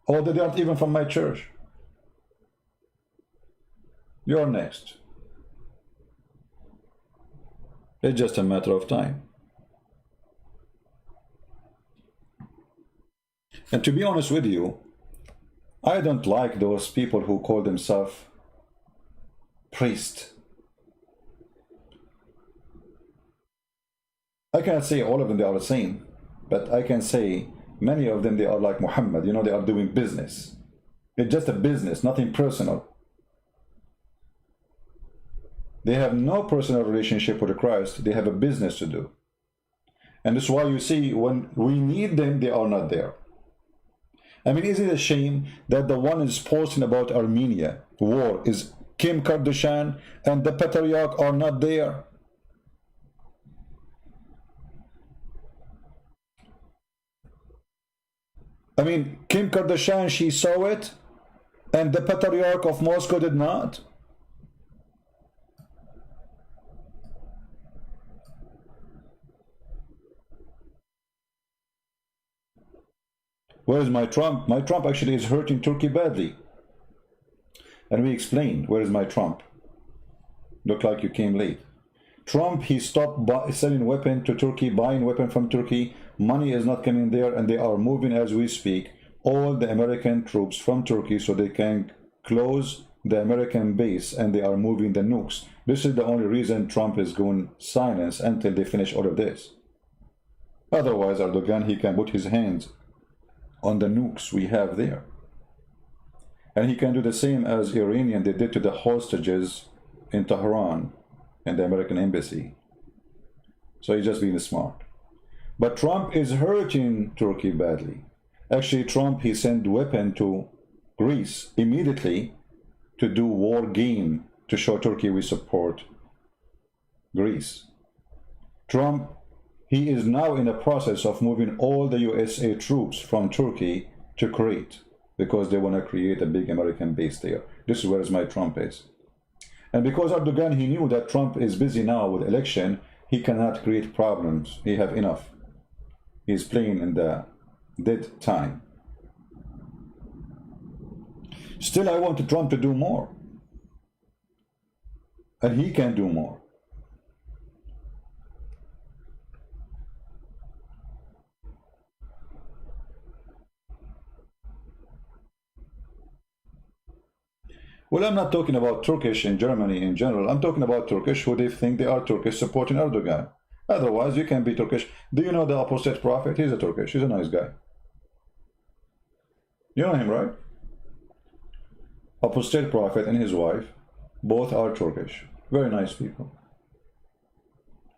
S1: Or they aren't even from my church. You're next. It's just a matter of time. And to be honest with you, I don't like those people who call themselves priests. I cannot say all of them they are the same, but I can say many of them they are like Muhammad, you know, they are doing business. It's just a business, nothing personal. They have no personal relationship with Christ, they have a business to do. And that's why you see when we need them, they are not there. I mean, is it a shame that the one is posting about Armenia war is Kim Kardashian and the patriarch are not there? I mean, Kim Kardashian, she saw it, and the patriarch of Moscow did not. Where is my Trump? My Trump actually is hurting Turkey badly. And we explained, where is my Trump? Look like you came late. Trump, he stopped selling weapons to Turkey, buying weapons from Turkey. Money is not coming there, and they are moving as we speak all the American troops from Turkey so they can close the American base, and they are moving the nukes. This is the only reason Trump is going silence until they finish all of this. Otherwise, Erdogan, he can put his hands on the nukes we have there. And he can do the same as Iranian they did to the hostages in Tehran and the American embassy. So he's just being smart. But Trump is hurting Turkey badly. Actually, Trump, he sent weapon to Greece immediately to do war game to show Turkey we support Greece. Trump, he is now in the process of moving all the USA troops from Turkey to Crete because they want to create a big American base there. This is where my Trump is. And because Erdogan, he knew that Trump is busy now with election, he cannot create problems. He have enough. He's playing in the dead time. Still, I want Trump to do more. And he can do more. Well, I'm not talking about Turkish in Germany in general. I'm talking about Turkish who they think they are Turkish supporting Erdogan. Otherwise, you can be Turkish. Do you know the apostate prophet? He's a Turkish. He's a nice guy. You know him, right? Apostate prophet and his wife, both are Turkish. Very nice people.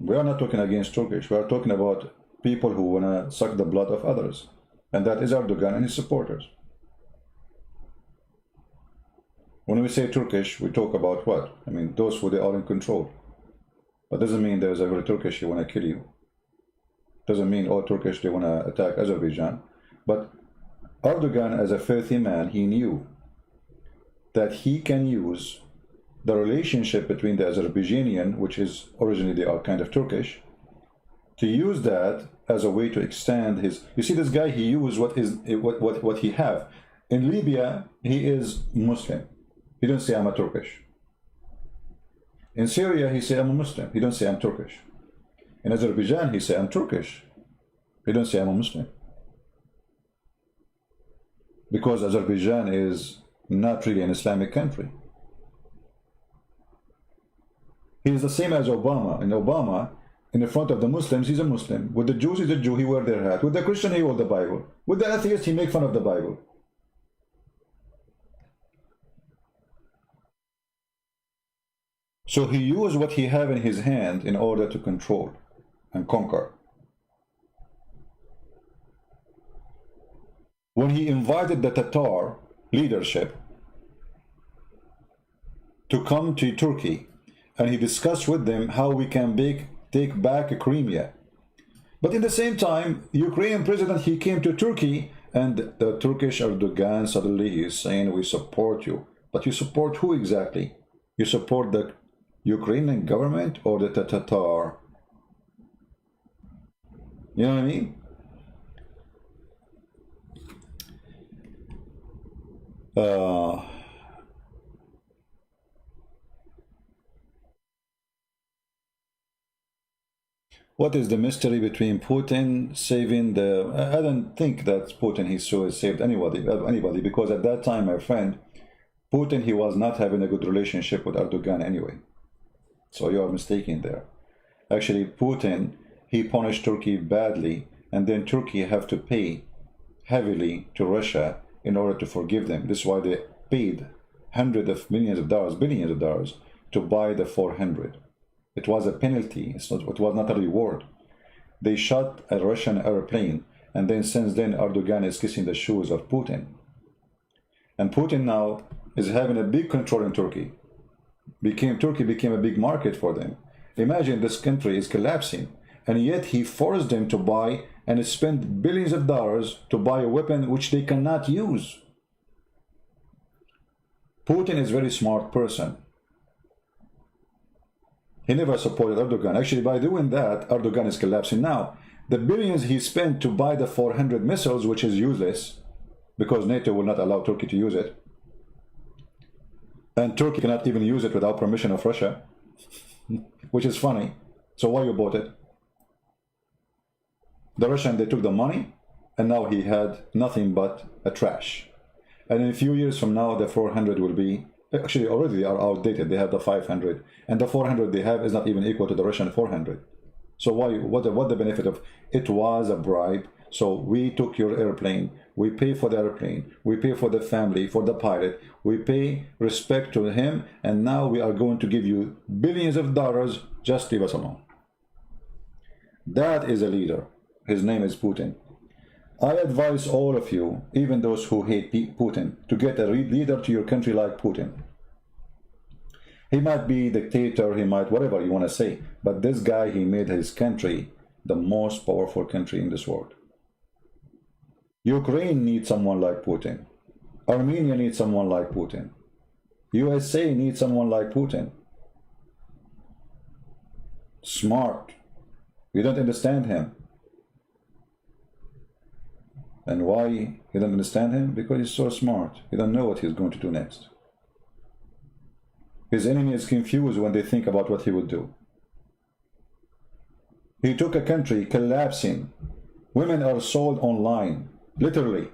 S1: We are not talking against Turkish. We are talking about people who want to suck the blood of others. And that is Erdogan and his supporters. When we say Turkish, we talk about what? I mean, those who they are in control. But doesn't mean there's every Turkish who want to kill you. Doesn't mean all Turkish they want to attack Azerbaijan. But Erdogan, as a filthy man, he knew that he can use the relationship between the Azerbaijanian, which is originally they are kind of Turkish, to use that as a way to extend his. You see, this guy, he used what he have. In Libya, he is Muslim. He don't say I'm a Turkish. In Syria, he say I'm a Muslim. He don't say I'm Turkish. In Azerbaijan, he say I'm Turkish. He don't say I'm a Muslim. because Azerbaijan is not really an Islamic country. He is the same as Obama. And Obama, in the front of the Muslims, he's a Muslim. With the Jews, he's a Jew. He wear their hat. With the Christian, he hold the Bible. With the atheist, he make fun of the Bible. So he used what he have in his hand in order to control and conquer. When he invited the Tatar leadership to come to Turkey, and he discussed with them how we can take back Crimea. But in the same time, Ukrainian president, he came to Turkey, and the Turkish Erdogan suddenly is saying, we support you. But you support who exactly? You support the Ukrainian government or the Tatar? You know what I mean? What is the mystery between Putin saving the... I don't think that Putin he saved anybody, because at that time, my friend, Putin, he was not having a good relationship with Erdogan anyway. So you are mistaken there. Actually, Putin, he punished Turkey badly, and then Turkey have to pay heavily to Russia in order to forgive them. This is why they paid hundreds of millions of dollars, billions of dollars, to buy the 400. It was a penalty. It was not a reward. They shot a Russian airplane, and then since then Erdogan is kissing the shoes of Putin. And Putin now is having a big control in Turkey. Turkey became a big market for them. Imagine this country is collapsing, and yet he forced them to buy and spend billions of dollars to buy a weapon which they cannot use. Putin is a very smart person. He never supported Erdogan. Actually, by doing that, Erdogan is collapsing now. The billions he spent to buy the 400 missiles, which is useless, because NATO will not allow Turkey to use it. And Turkey cannot even use it without permission of Russia, which is funny. So why you bought it? The Russian, they took the money, and now he had nothing but a trash. And in a few years from now, the 400 will be... Actually, already they are outdated. They have the 500, and the 400 they have is not even equal to the Russian 400. So what the benefit of it? Was a bribe. So we took your airplane, we pay for the airplane, we pay for the family, for the pilot, we pay respect to him, and now we are going to give you billions of dollars. Just leave us alone. That is a leader. His name is Putin. I advise all of you, even those who hate Putin, to get a leader to your country like Putin. He might be dictator, he might whatever you want to say, but this guy, he made his country the most powerful country in this world. Ukraine needs someone like Putin. Armenia needs someone like Putin. USA needs someone like Putin. Smart. You don't understand him. And why you don't understand him? Because he's so smart. You don't know what he's going to do next. His enemy is confused when they think about what he would do. He took a country collapsing. Women are sold online, literally.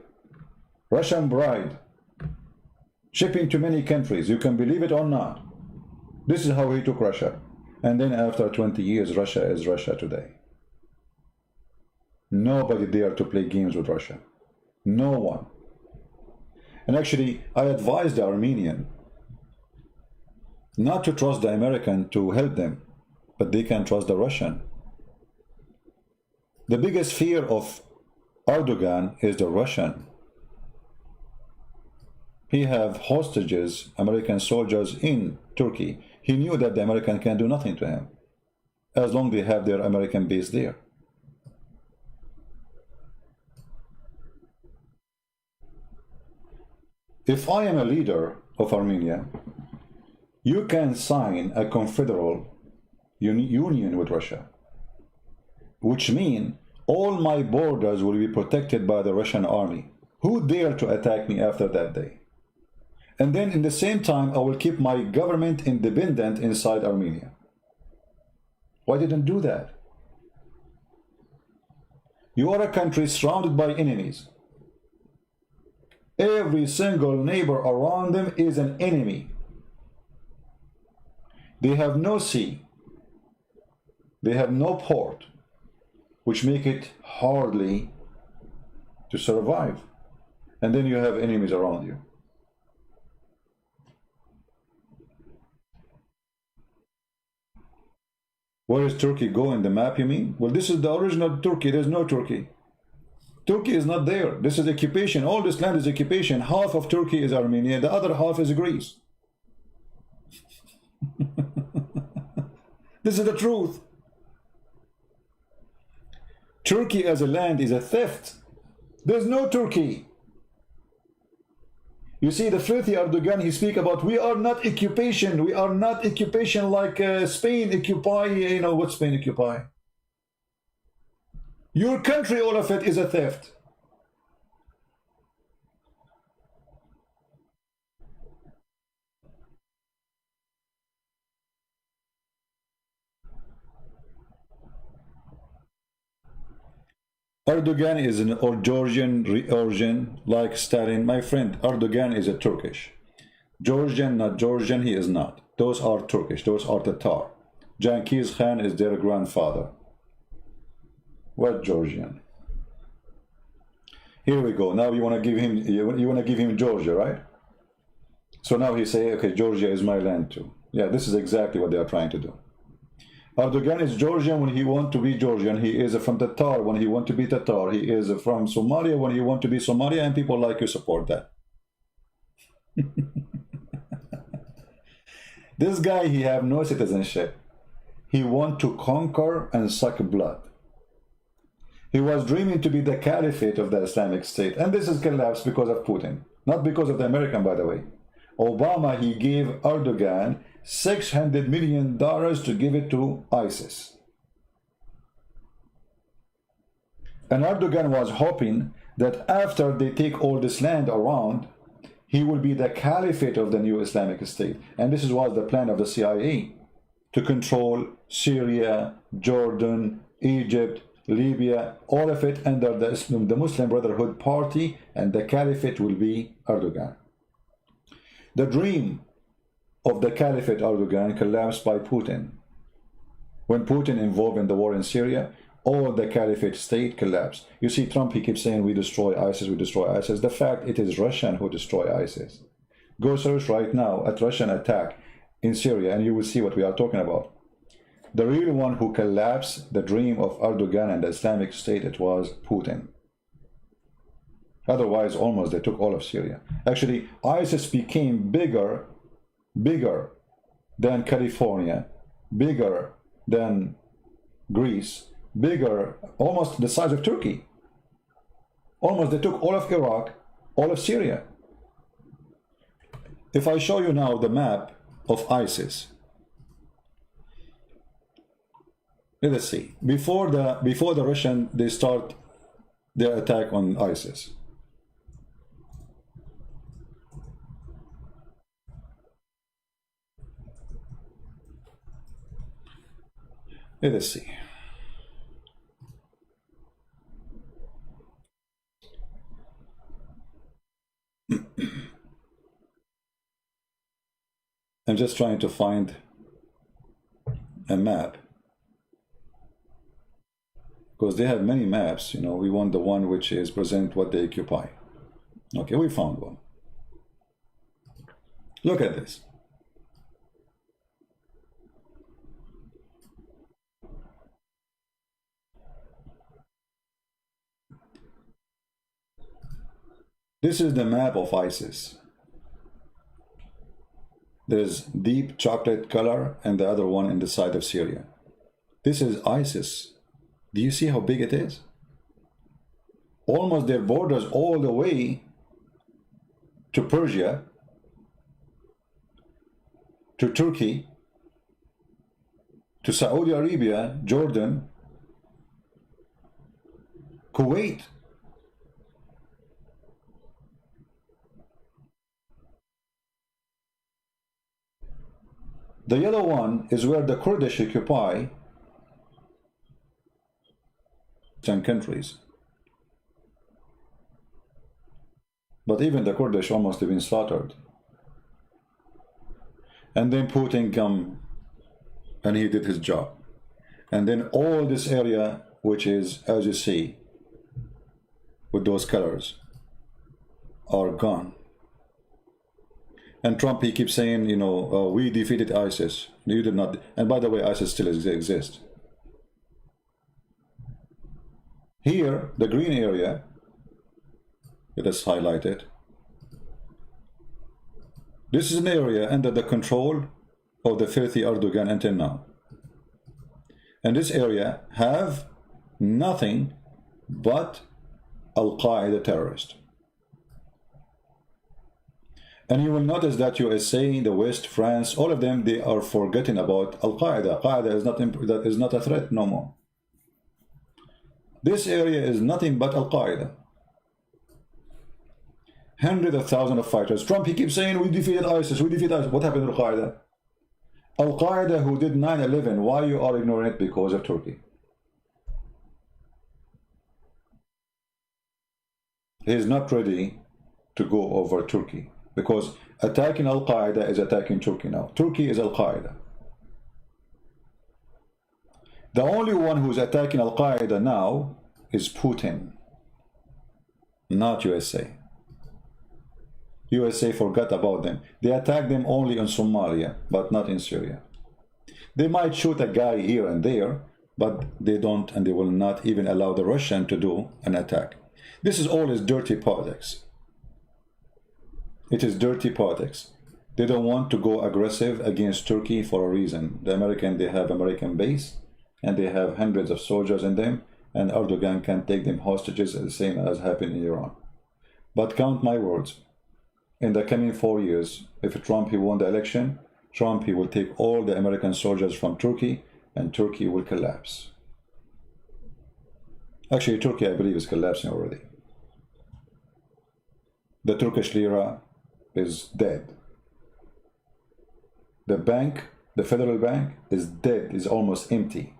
S1: Russian bride. Shipping to many countries. You can believe it or not. This is how he took Russia. And then after 20 years, Russia is Russia today. Nobody dared to play games with Russia. No one. And actually, I advised the Armenian not to trust the American to help them, but they can trust the Russian. The biggest fear of Erdogan is the Russian. He have hostages, American soldiers in Turkey. He knew that the American can do nothing to him, as long as they have their American base there. If I am a leader of Armenia, you can sign a confederal union with Russia, which means all my borders will be protected by the Russian army. Who dare to attack me after that day? And then in the same time, I will keep my government independent inside Armenia. Why didn't do that? You are a country surrounded by enemies. Every single neighbor around them is an enemy. They have no sea. They have no port, which make it hardly to survive. And then you have enemies around you. Where does Turkey go in the map, you mean? Well, this is the original Turkey. There's no Turkey. Turkey is not there. This is occupation. All this land is occupation. Half of Turkey is Armenia. The other half is Greece. This is the truth. Turkey as a land is a theft. There's no Turkey. You see, the filthy Erdogan, he speak about, we are not occupation. We are not occupation like Spain occupy, you know, what Spain occupy? Your country, all of it is a theft. Erdogan is an Georgian origin, like Stalin. My friend, Erdogan is a Turkish. Georgian, not Georgian, he is not. Those are Turkish, those are Tatar. Genghis Khan is their grandfather. What Georgian? Here we go. Now you want to give him, you want to give him Georgia, right? So now he say, okay, Georgia is my land too. Yeah, this is exactly what they are trying to do. Erdogan is Georgian when he want to be Georgian. He is from Tatar when he want to be Tatar. He is from Somalia when he want to be Somalia, and people like you support that. This guy, he have no citizenship. He want to conquer and suck blood. He was dreaming to be the caliphate of the Islamic State, and this is collapsed because of Putin, not because of the American, by the way. Obama, he gave Erdogan $600 million to give it to ISIS. And Erdogan was hoping that after they take all this land around, he will be the caliphate of the new Islamic State. And this was the plan of the CIA, to control Syria, Jordan, Egypt, Libya, all of it under the Muslim Brotherhood Party, and the caliphate will be Erdogan. The dream of the caliphate Erdogan collapsed by Putin. When Putin involved in the war in Syria, all the caliphate state collapsed. You see, Trump, he keeps saying we destroy ISIS, we destroy ISIS. The fact, it is Russian who destroy ISIS. Go search right now at Russian attack in Syria and you will see what we are talking about. The real one who collapsed the dream of Erdogan and the Islamic State, it was Putin. Otherwise, almost they took all of Syria. Actually, ISIS became bigger than California, bigger than Greece, bigger, almost the size of Turkey. Almost they took all of Iraq, all of Syria. If I show you now the map of ISIS, let us see. Before the Russian, they start their attack on ISIS. Let us see. I'm just trying to find a map, because they have many maps, you know. We want the one which is present what they occupy. Okay, we found one. Look at this. This is the map of ISIS. There's deep chocolate color and the other one in the side of Syria. This is ISIS. Do you see how big it is? Almost their borders all the way to Persia, to Turkey, to Saudi Arabia, Jordan, Kuwait. The yellow one is where the Kurdish occupy some countries. But even the Kurdish almost have been slaughtered. And then Putin come and he did his job. And then all this area, which is, as you see, with those colors, are gone. And Trump, he keeps saying, you know, we defeated ISIS. You did not. And by the way, ISIS still exists. Here, the green area, it is highlighted. This is an area under the control of the filthy Erdogan until now. And this area have nothing but Al-Qaeda terrorists. And you will notice that USA, the West, France, all of them, they are forgetting about Al-Qaeda. Al-Qaeda is not a threat no more. This area is nothing but Al-Qaeda. Hundreds of thousands of fighters. Trump, he keeps saying, we defeated ISIS, we defeated ISIS. What happened to Al-Qaeda? Al-Qaeda who did 9/11, why you are ignoring it? Because of Turkey. He is not ready to go over Turkey. Because attacking Al-Qaeda is attacking Turkey now. Turkey is Al-Qaeda. The only one who's attacking Al-Qaeda now is Putin, not USA. USA forgot about them. They attack them only in Somalia, but not in Syria. They might shoot a guy here and there, but they don't, and they will not even allow the Russian to do an attack. This is all is dirty politics. It is dirty politics. They don't want to go aggressive against Turkey for a reason. They have American base, and they have hundreds of soldiers in them, and Erdogan can take them hostages, the same as happened in Iran. But count my words, in the coming 4 years, if Trump he won the election, Trump he will take all the American soldiers from Turkey, and Turkey will collapse. Actually, Turkey, I believe, is collapsing already. The Turkish lira is dead. The bank, the federal bank, is dead, is almost empty.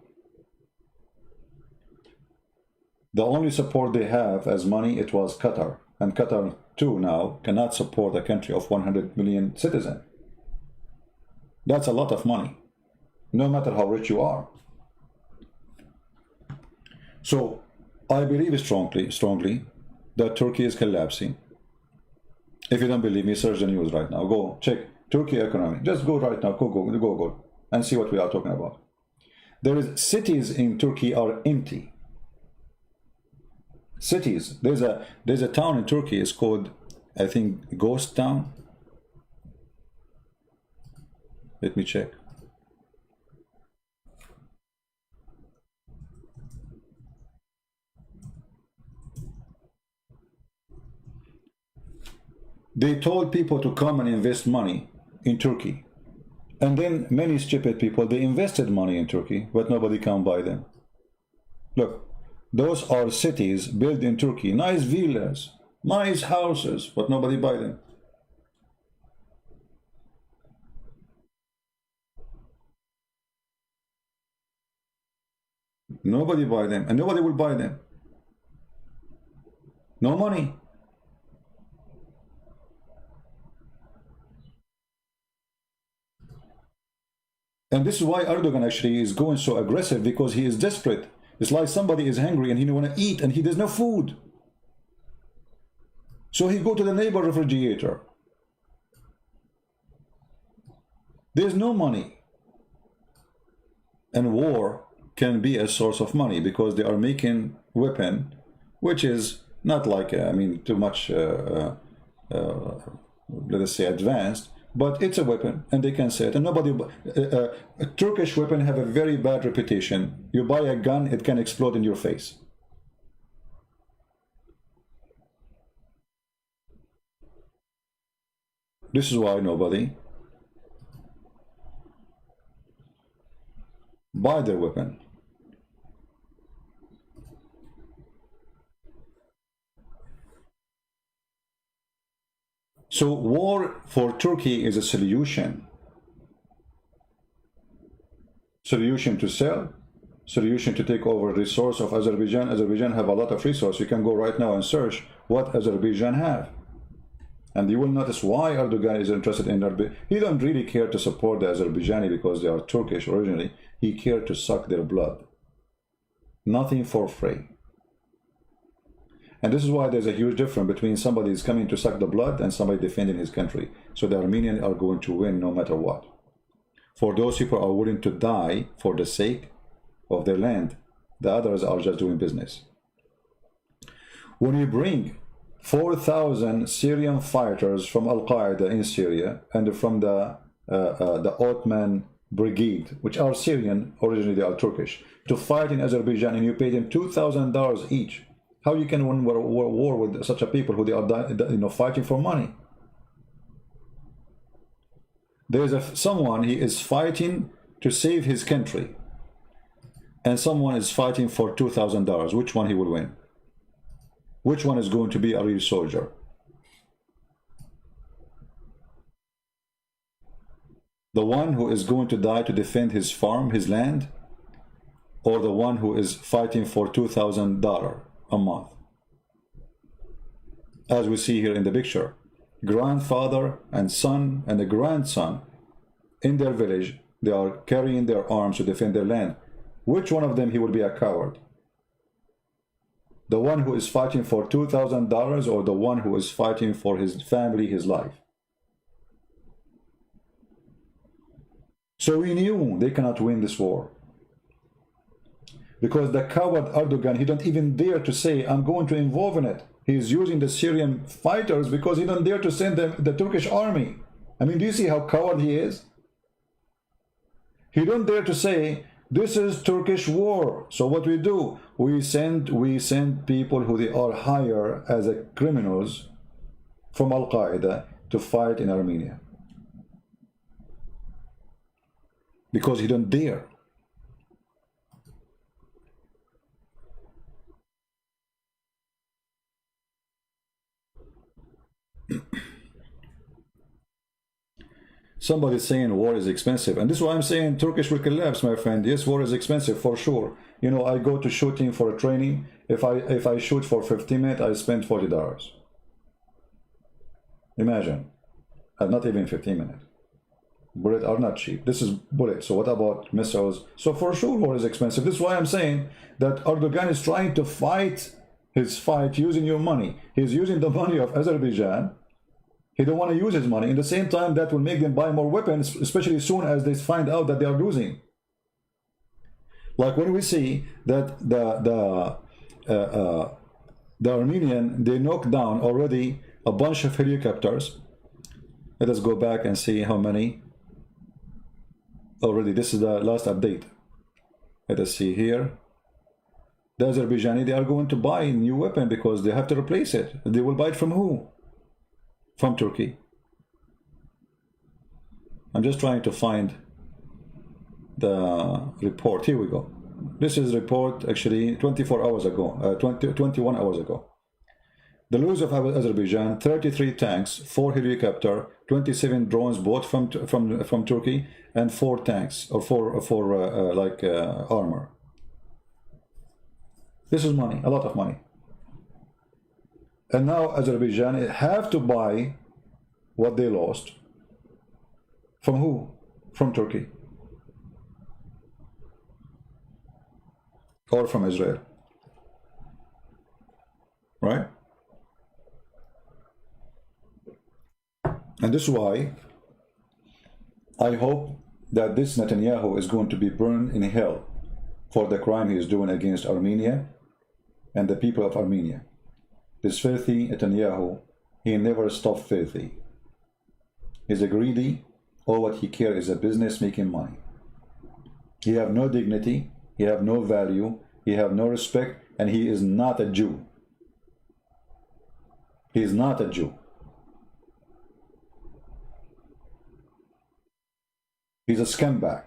S1: The only support they have as money, it was Qatar. And Qatar, too, now cannot support a country of 100 million citizens. That's a lot of money, no matter how rich you are. So, I believe strongly that Turkey is collapsing. If you don't believe me, search the news right now. Go check Turkey economy. Just go right now. Go, and see what we are talking about. There is cities in Turkey are empty. Cities. There's a town in Turkey. It's called, I think, Ghost Town. Let me check. They told people to come and invest money in Turkey. And then many stupid people, they invested money in Turkey, but nobody can buy them. Look, those are cities built in Turkey. Nice villas, nice houses, but nobody buy them. Nobody buy them, and nobody will buy them. No money. And this is why Erdogan actually is going so aggressive, because he is desperate. It's like somebody is hungry and he don't want to eat and he does no food. So he go to the neighbor refrigerator. There's no money. And war can be a source of money because they are making weapon, which is not like, I mean, too much, let us say, advanced. But it's a weapon, and they can say it. And nobody, a Turkish weapon have a very bad reputation. You buy a gun, it can explode in your face. This is why nobody buy their weapon. So war for Turkey is a solution. Solution to sell, solution to take over resource of Azerbaijan. Azerbaijan have a lot of resource. You can go right now and search what Azerbaijan have. And you will notice why Erdogan is interested in Azerbaijan. He don't really care to support the Azerbaijani because they are Turkish originally. He cared to suck their blood. Nothing for free. And this is why there's a huge difference between somebody is coming to suck the blood and somebody defending his country. So the Armenians are going to win no matter what. For those people who are willing to die for the sake of their land, the others are just doing business. When you bring 4,000 Syrian fighters from Al-Qaeda in Syria and from the Ottoman Brigade, which are Syrian, originally they are Turkish, to fight in Azerbaijan, and you pay them $2,000 each, how you can win war with such a people who they are fighting for money? There is someone, he is fighting to save his country, and someone is fighting for $2,000. Which one he will win? Which one is going to be a real soldier? The one who is going to die to defend his farm, his land, or the one who is fighting for $2,000 a month? As we see here in the picture, grandfather and son and the grandson in their village, they are carrying their arms to defend their land. Which one of them he will be a coward? The one who is fighting for $2,000 or the one who is fighting for his family, his life? So we knew they cannot win this war. Because the coward Erdogan, he don't even dare to say, I'm going to involve in it. He is using the Syrian fighters because he don't dare to send them the Turkish army. I mean, do you see how coward he is? He don't dare to say, this is Turkish war. So what we do, we send people who they are hired as criminals from Al-Qaeda to fight in Armenia. Because he don't dare. Somebody saying war is expensive, and this is why I'm saying Turkish will collapse, my friend. Yes, war is expensive for sure. You know, I go to shooting for a training. If I shoot for 15 minutes, I spend $40. Imagine, not even 15 minutes. Bullets are not cheap. This is bullets. So what about missiles? So for sure, war is expensive. This is why I'm saying that Erdogan is trying to fight his fight using your money. He's using the money of Azerbaijan. He don't want to use his money. In the same time, that will make them buy more weapons, especially as soon as they find out that they are losing. Like when we see that the Armenian, they knocked down already a bunch of helicopters. Let us go back and see how many. Already, this is the last update. Let us see here. The Azerbaijani, they are going to buy a new weapon because they have to replace it. They will buy it from who? From Turkey. I'm just trying to find the report. Here we go. This is report actually 24 hours ago, 21 hours ago. The loss of Azerbaijan: 33 tanks, 4 helicopters, 27 drones bought from Turkey, and 4 tanks or 4 armor. This is money, a lot of money. And now Azerbaijan have to buy what they lost. From who? From Turkey. Or from Israel. Right? And this is why I hope that this Netanyahu is going to be burned in hell for the crime he is doing against Armenia and the people of Armenia. This filthy Netanyahu, he never stopped filthy. He's a greedy. All what he cares is a business making money. He have no dignity. He have no value. He have no respect. And he is not a Jew. He is not a Jew. He's a scumbag.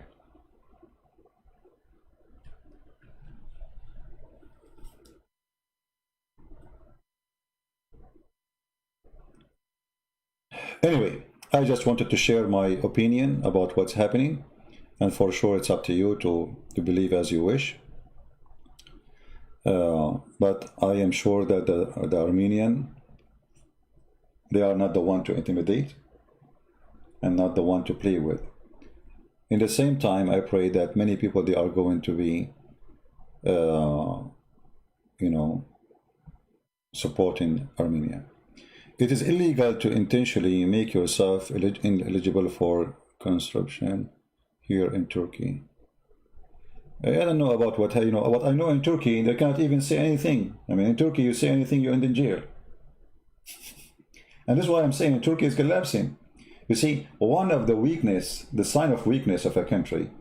S1: Anyway, I just wanted to share my opinion about what's happening, and for sure it's up to you to believe as you wish. But I am sure that the Armenian, They are not the one to intimidate and not the one to play with. In the same time, I pray that many people, they are going to be, you know, supporting Armenia. It is illegal to intentionally make yourself ineligible for conscription here in Turkey. I don't know about what I know in Turkey, they cannot even say anything. I mean, in Turkey, you say anything, you end in jail. And this is why I'm saying Turkey is collapsing. You see, one of the weakness, the sign of weakness of a country,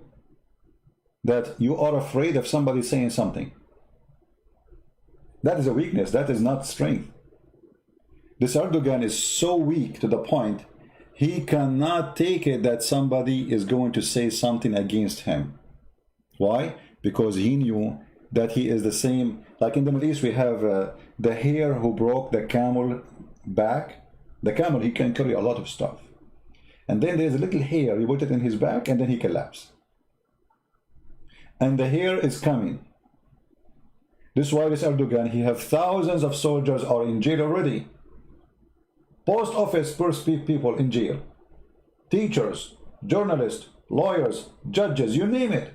S1: that you are afraid of somebody saying something. That is a weakness, that is not strength. This Erdogan is so weak to the point, he cannot take it that somebody is going to say something against him. Why? Because he knew that he is the same, like in the Middle East we have the hare who broke the camel back. The camel, he can carry a lot of stuff. And then there's a little hair, you put it in his back and then he collapses. And the hair is coming. This is why this Erdogan, he have thousands of soldiers are in jail already. Post office people in jail. Teachers, journalists, lawyers, judges, you name it.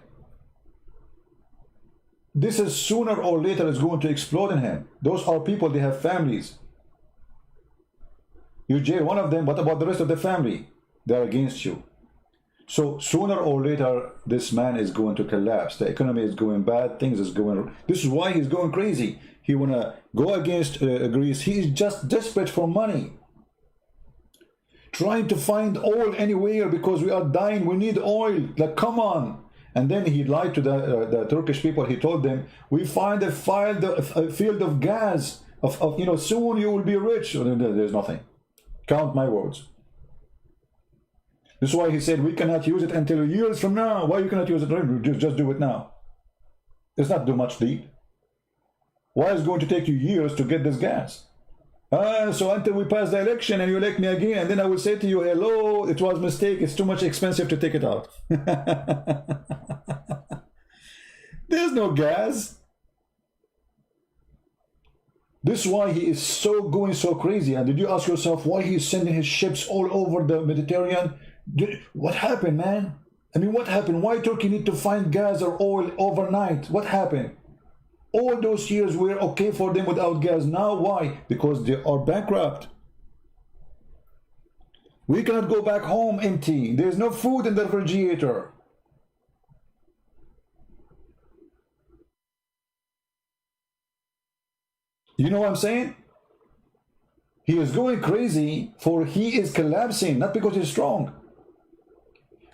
S1: This is sooner or later is going to explode in him. Those are people, they have families. You jail one of them, what about the rest of the family? They are against you. So sooner or later, this man is going to collapse. The economy is going bad, things is going. This is why he's going crazy. He wanna go against Greece. He is just desperate for money. Trying to find oil anywhere because we are dying. We need oil. Like, come on. And then he lied to the Turkish people. He told them, we find a field of gas. Soon you will be rich. There's nothing. Count my words. This is why he said we cannot use it until years from now. Why you cannot use it? Just do it now. It's not too much deep. Why is it going to take you years to get this gas? So until we pass the election and you elect me again, and then I will say to you, hello, it was a mistake. It's too much expensive to take it out. There's no gas. This is why he is going so crazy. And did you ask yourself why he is sending his ships all over the Mediterranean? What happened, man? I mean, what happened? Why Turkey need to find gas or oil overnight? What happened? All those years were okay for them without gas. Now why? Because they are bankrupt. We cannot go back home empty. There's no food in the refrigerator. You know what I'm saying? He is going crazy, for he is collapsing, not because he's strong.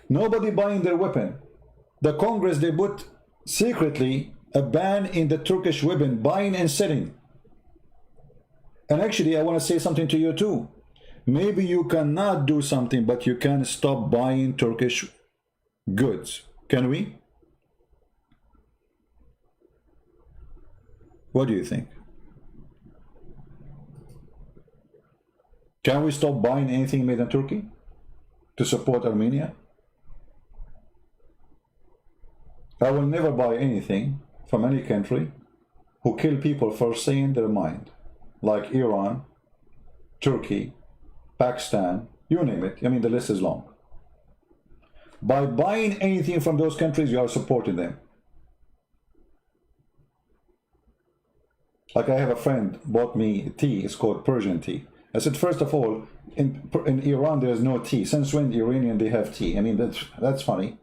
S1: Nobody buying their weapon. The Congress, they put secretly a ban in the Turkish weapon buying and selling. And actually, I want to say something to you too. Maybe you cannot do something, but you can stop buying Turkish goods. Can we? What do you think? Can we stop buying anything made in Turkey to support Armenia? I will never buy anything from any country who kill people for saying their mind, like Iran, Turkey, Pakistan, you name it. I mean, the list is long. By buying anything from those countries, you are supporting them. Like I have a friend bought me tea, it's called Persian tea. I said, first of all, in Iran there is no tea. Since when the Iranian they have tea? I mean, that's funny.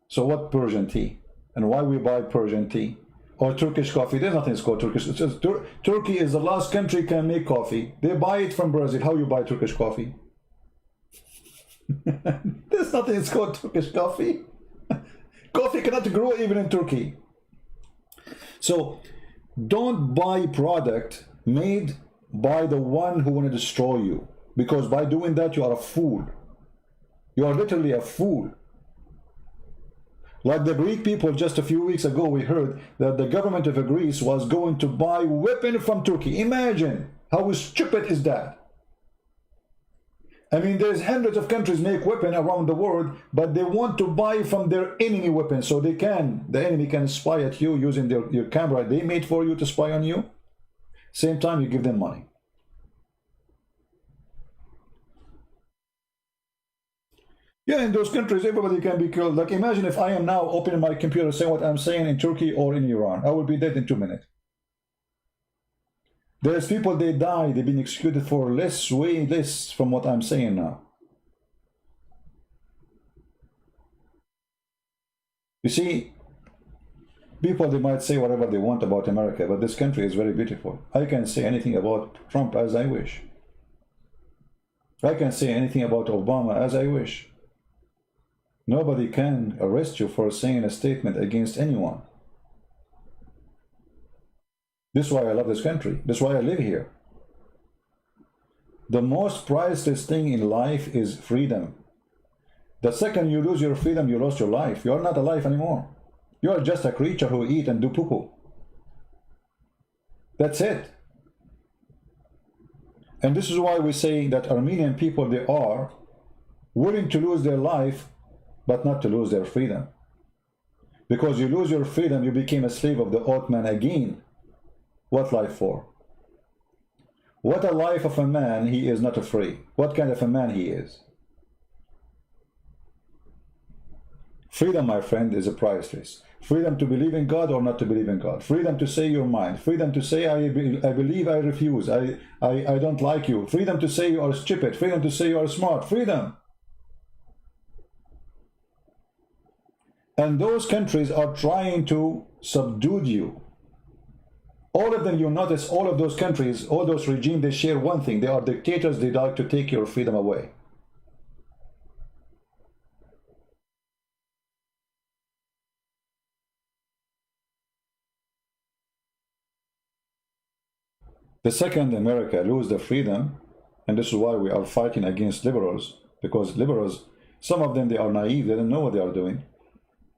S1: So what Persian tea? And why we buy Persian tea? Or Turkish coffee? There's nothing called Turkish. It's just Turkey is the last country can make coffee. They buy it from Brazil. How you buy Turkish coffee? There's nothing called Turkish coffee. Coffee cannot grow even in Turkey. So don't buy product made by the one who want to destroy you, because by doing that you are a fool. You are literally a fool. Like the Greek people, just a few weeks ago we heard that the government of Greece was going to buy weapon from Turkey. Imagine how stupid is that. I mean, there's hundreds of countries make weapon around the world, but they want to buy from their enemy weapons so the enemy can spy at you using your camera they made for you to spy on you. Same time you give them money. Yeah, in those countries, everybody can be killed. Like, imagine if I am now opening my computer saying what I'm saying in Turkey or in Iran. I will be dead in 2 minutes. There's people, they die, they've been executed for less, way less from what I'm saying now. You see, people, they might say whatever they want about America, but this country is very beautiful. I can say anything about Trump as I wish. I can say anything about Obama as I wish. Nobody can arrest you for saying a statement against anyone. This is why I love this country. This is why I live here. The most priceless thing in life is freedom. The second you lose your freedom, you lost your life. You are not alive anymore. You are just a creature who eat and do poo-poo. That's it. And this is why we say that Armenian people, they are willing to lose their life, but not to lose their freedom. Because you lose your freedom, you became a slave of the Ottoman again. What life for? What a life of a man, he is not free. What kind of a man he is? Freedom, my friend, is priceless. Freedom to believe in God or not to believe in God. Freedom to say your mind. Freedom to say, I believe, I refuse. I don't like you. Freedom to say you are stupid. Freedom to say you are smart. Freedom. And those countries are trying to subdue you. All of them, you notice, all of those countries, all those regimes, they share one thing. They are dictators. They like to take your freedom away. The second America lose the freedom, and this is why we are fighting against liberals, because liberals, some of them, they are naive, they don't know what they are doing,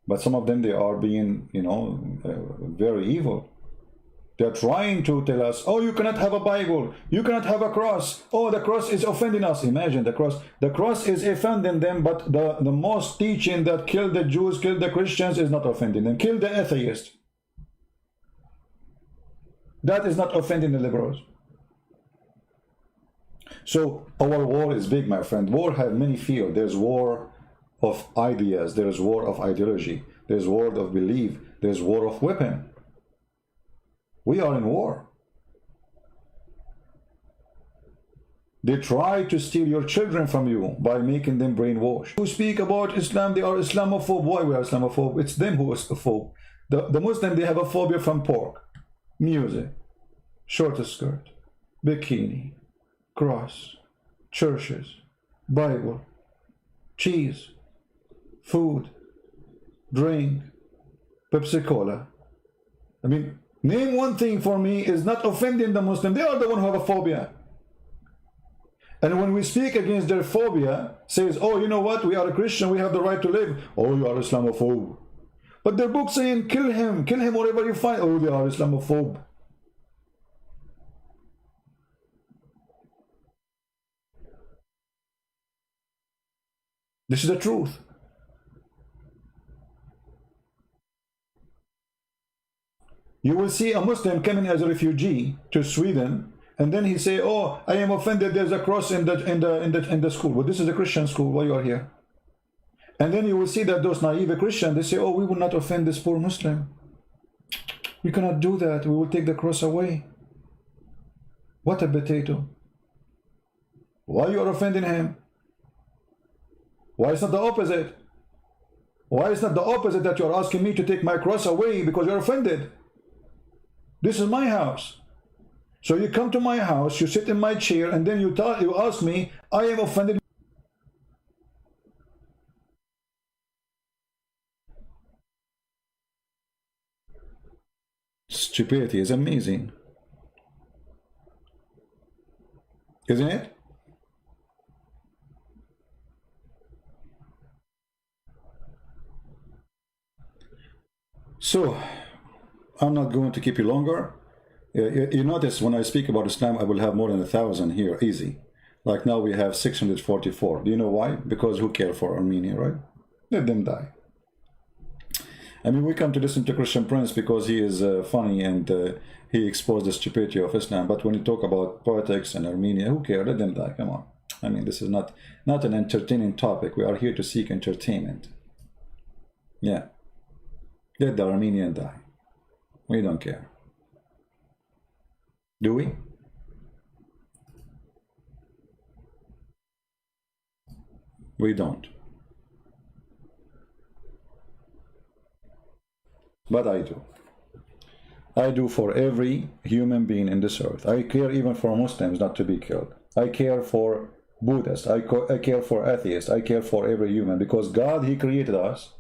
S1: but some of them, they are being, very evil. They're trying to tell us, oh, you cannot have a Bible, you cannot have a cross, oh, the cross is offending us. Imagine the cross is offending them, but the most teaching that kill the Jews, kill the Christians is not offending them, kill the atheist. That is not offending the liberals. So our war is big, my friend. War has many fields. There's war of ideas. There's war of ideology. There's war of belief. There's war of weapon. We are in war. They try to steal your children from you by making them brainwashed. Who speak about Islam, they are Islamophobe. Why we are Islamophobe? It's them who is a phobe. The Muslim, they have a phobia from pork. Music, short skirt, bikini, cross, churches, Bible, cheese, food, drink, Pepsi Cola. I mean, name one thing for me is not offending the Muslim. They are the one who have a phobia. And when we speak against their phobia, says, oh, you know what, we are a Christian, we have the right to live. Oh, you are Islamophobe. But their book saying, kill him wherever you find. Oh, they are Islamophobe. This is the truth. You will see a Muslim coming as a refugee to Sweden, and then he say, oh, I am offended, there's a cross in the school. Well, this is a Christian school, why you are here? And then you will see that those naive Christians, they say, oh, we will not offend this poor Muslim. We cannot do that. We will take the cross away. What a potato. Why you are offending him? Why is not the opposite? Why is not the opposite that you are asking me to take my cross away because you're offended? This is my house. So you come to my house, you sit in my chair, and then you ask me, I am offended. Stupidity is amazing, isn't it? So I'm not going to keep you longer. You notice when I speak about Islam, I will have more than 1,000 here, easy. Like now we have 644. Do you know why? Because who care for Armenia, right? Let them die. I mean, we come to listen to Christian Prince because he is funny and he exposed the stupidity of Islam. But when you talk about politics and Armenia, who cares? Let them die. Come on. I mean, this is not an entertaining topic. We are here to seek entertainment. Yeah. Let the Armenian die. We don't care. Do we? We don't. But I do. I do for every human being in this earth. I care even for Muslims not to be killed. I care for Buddhists. I care for atheists. I care for every human, because God, He created us.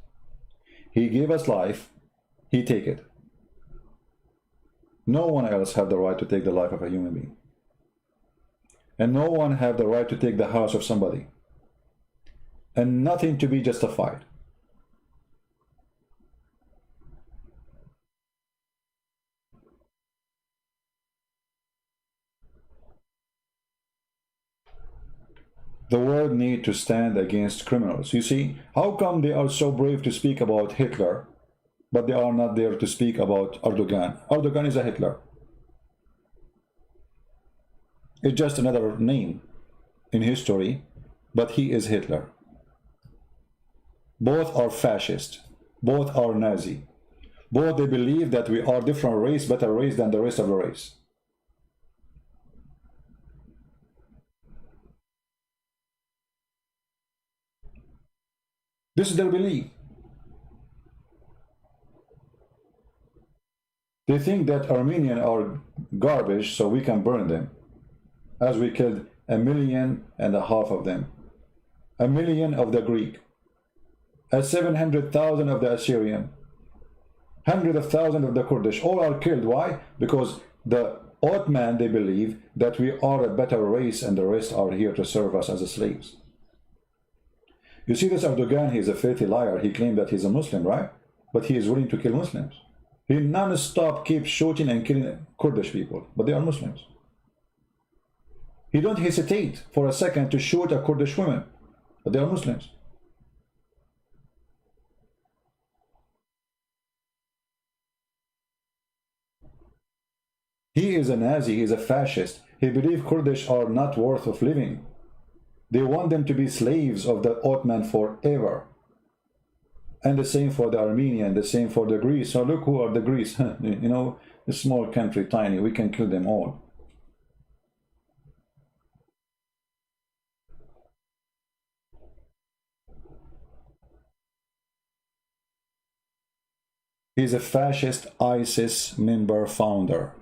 S1: He gave us life. He take it. No one else have the right to take the life of a human being. And no one have the right to take the house of somebody. And nothing to be justified. The world need to stand against criminals. You see, how come they are so brave to speak about Hitler, but they are not there to speak about Erdogan? Erdogan is a Hitler. It's just another name in history, but he is Hitler. Both are fascist. Both are Nazi. Both they believe that we are different race, better race than the rest of the race. This is their belief. They think that Armenians are garbage, so we can burn them, as we killed 1.5 million of them, 1 million of the Greek, 700,000 of the Assyrian, hundreds of thousands of the Kurdish, all are killed. Why? Because the Ottoman, they believe that we are a better race and the rest are here to serve us as slaves. You see, this Erdogan, he is a filthy liar. He claimed that he's a Muslim, right? But he is willing to kill Muslims. He non-stop keeps shooting and killing Kurdish people, but they are Muslims. He don't hesitate for a second to shoot a Kurdish woman, but they are Muslims. He is a Nazi, he is a fascist. He believes Kurdish are not worth of living. They want them to be slaves of the Ottoman forever. And the same for the Armenian, the same for the Greece. So look who are the Greece. You know, a small country, tiny. We can kill them all. He's a fascist ISIS member founder.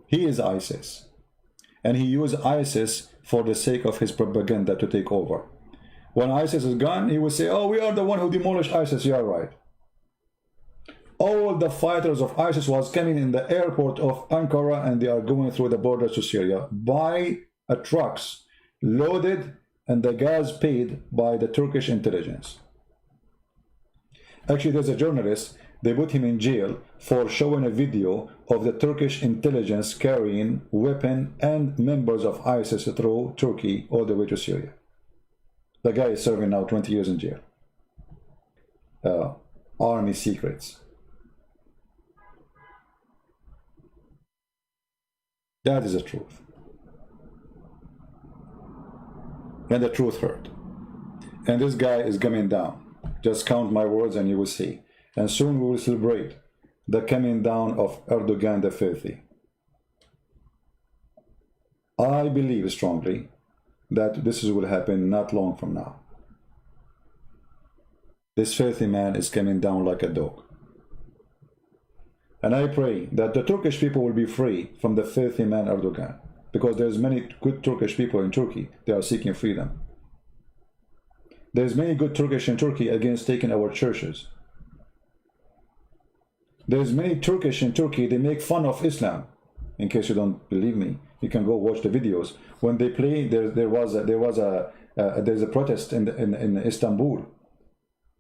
S1: He is ISIS. And he used ISIS for the sake of his propaganda to take over. When ISIS is gone, he will say, oh, we are the one who demolished ISIS. You are right. All the fighters of ISIS was coming in the airport of Ankara, and they are going through the borders to Syria by trucks loaded, and the gas paid by the Turkish intelligence. Actually, there's a journalist, they put him in jail for showing a video of the Turkish intelligence carrying weapons and members of ISIS through Turkey all the way to Syria. The guy is serving now 20 years in jail. Army secrets. That is the truth. And the truth hurt. And this guy is coming down. Just count my words and you will see. And soon we will celebrate the coming down of Erdogan the filthy. I believe strongly that this will happen not long from now. This filthy man is coming down like a dog. And I pray that the Turkish people will be free from the filthy man Erdogan, because there's many good Turkish people in Turkey. They are seeking freedom. There's many good Turkish in Turkey against taking our churches. There's many Turkish in Turkey, they make fun of Islam. In case you don't believe me, you can go watch the videos. When they play, there's a protest in Istanbul,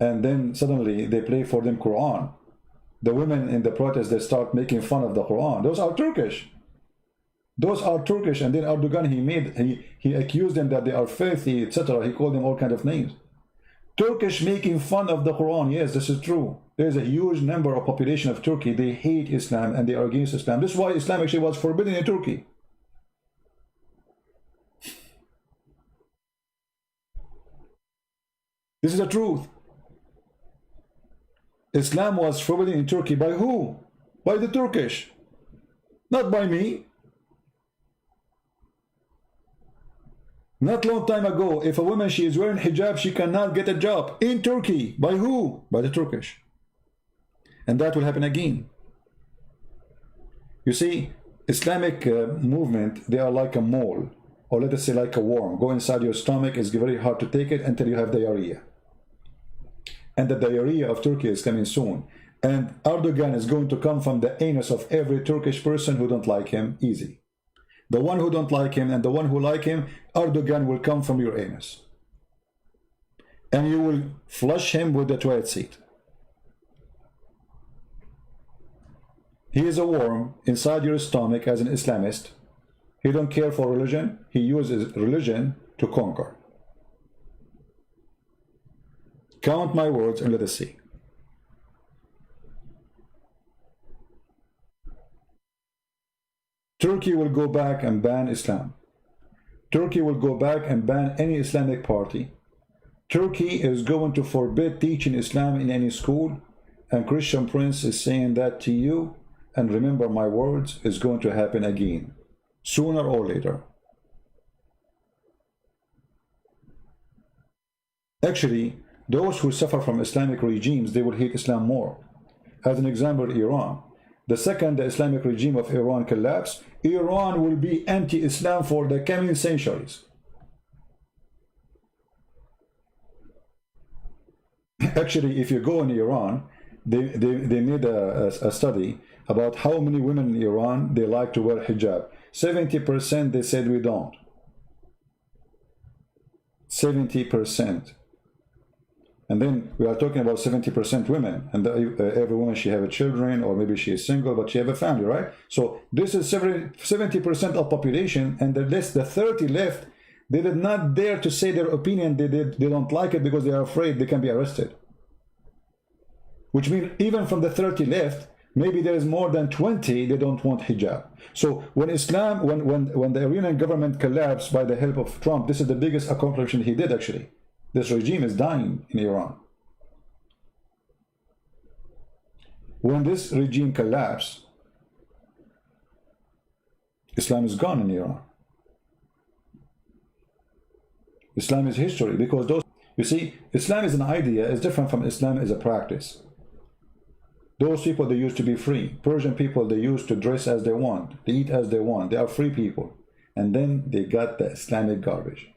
S1: and then suddenly they play for them Quran. The women in the protest, they start making fun of the Quran. Those are Turkish. Those are Turkish. And then Erdogan, he accused them that they are filthy, etc. He called them all kinds of names. Turkish making fun of the Quran. Yes, this is true. There's a huge number of population of Turkey. They hate Islam and they are against Islam. This is why Islam actually was forbidden in Turkey. This is the truth. Islam was forbidden in Turkey by who? By the Turkish, not by me. Not long time ago, if a woman she is wearing hijab, she cannot get a job in Turkey. By who? By the Turkish. And that will happen again. You see, Islamic movement, they are like a mole, or let us say like a worm. Go inside your stomach, it's very hard to take it until you have diarrhea. And the diarrhea of Turkey is coming soon. And Erdogan is going to come from the anus of every Turkish person who don't like him, easy. The one who don't like him and the one who like him, Erdogan will come from your anus. And you will flush him with the toilet seat. He is a worm inside your stomach as an Islamist. He don't care for religion. He uses religion to conquer. Count my words and let us see. Turkey will go back and ban Islam. Turkey will go back and ban any Islamic party. Turkey is going to forbid teaching Islam in any school. And Christian Prince is saying that to you. And remember my words, is going to happen again, sooner or later. Actually, those who suffer from Islamic regimes, they will hate Islam more. As an example, Iran. The second the Islamic regime of Iran collapses, Iran will be anti-Islam for the coming centuries. Actually, if you go in Iran, they made a study about how many women in Iran they like to wear hijab. 70% they said we don't. 70%. And then we are talking about 70% women, and every woman she have a children, or maybe she is single but she have a family, right? So this is 70% of population, and the 30 left, they did not dare to say their opinion. They don't like it because they are afraid they can be arrested. Which means even from the 30 left, maybe there is more than 20 they don't want hijab. So when Islam, when the Iranian government collapsed by the help of Trump, this is the biggest accomplishment he did actually. This regime is dying in Iran. When this regime collapsed, Islam is gone in Iran. Islam is history, because those, you see, Islam is an idea, is different from Islam as a practice. Those people, they used to be free. Persian people, they used to dress as they want, they eat as they want, they are free people. And then they got the Islamic garbage.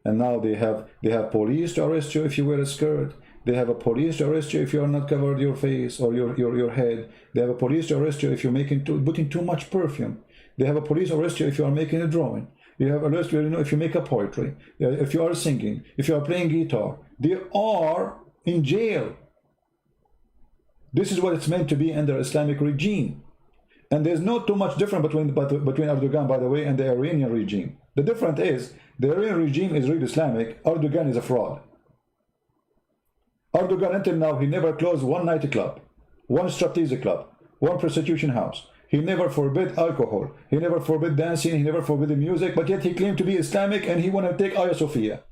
S1: And now they have police to arrest you if you wear a skirt. They have a police to arrest you if you are not covered your face or your head. They have a police to arrest you if you're putting too much perfume. They have a police to arrest you if you are making a drawing. You have arrest you, if you make a poetry, if you are singing, if you are playing guitar. They are in jail. This is what it's meant to be under Islamic regime. And there's not too much difference between Erdogan, by the way, and the Iranian regime. The difference is, the Iranian regime is real Islamic, Erdogan is a fraud. Erdogan until now, he never closed one nightclub, one striptease club, one prostitution house. He never forbid alcohol, he never forbid dancing, he never forbid music, but yet he claimed to be Islamic and he want to take Hagia Sophia.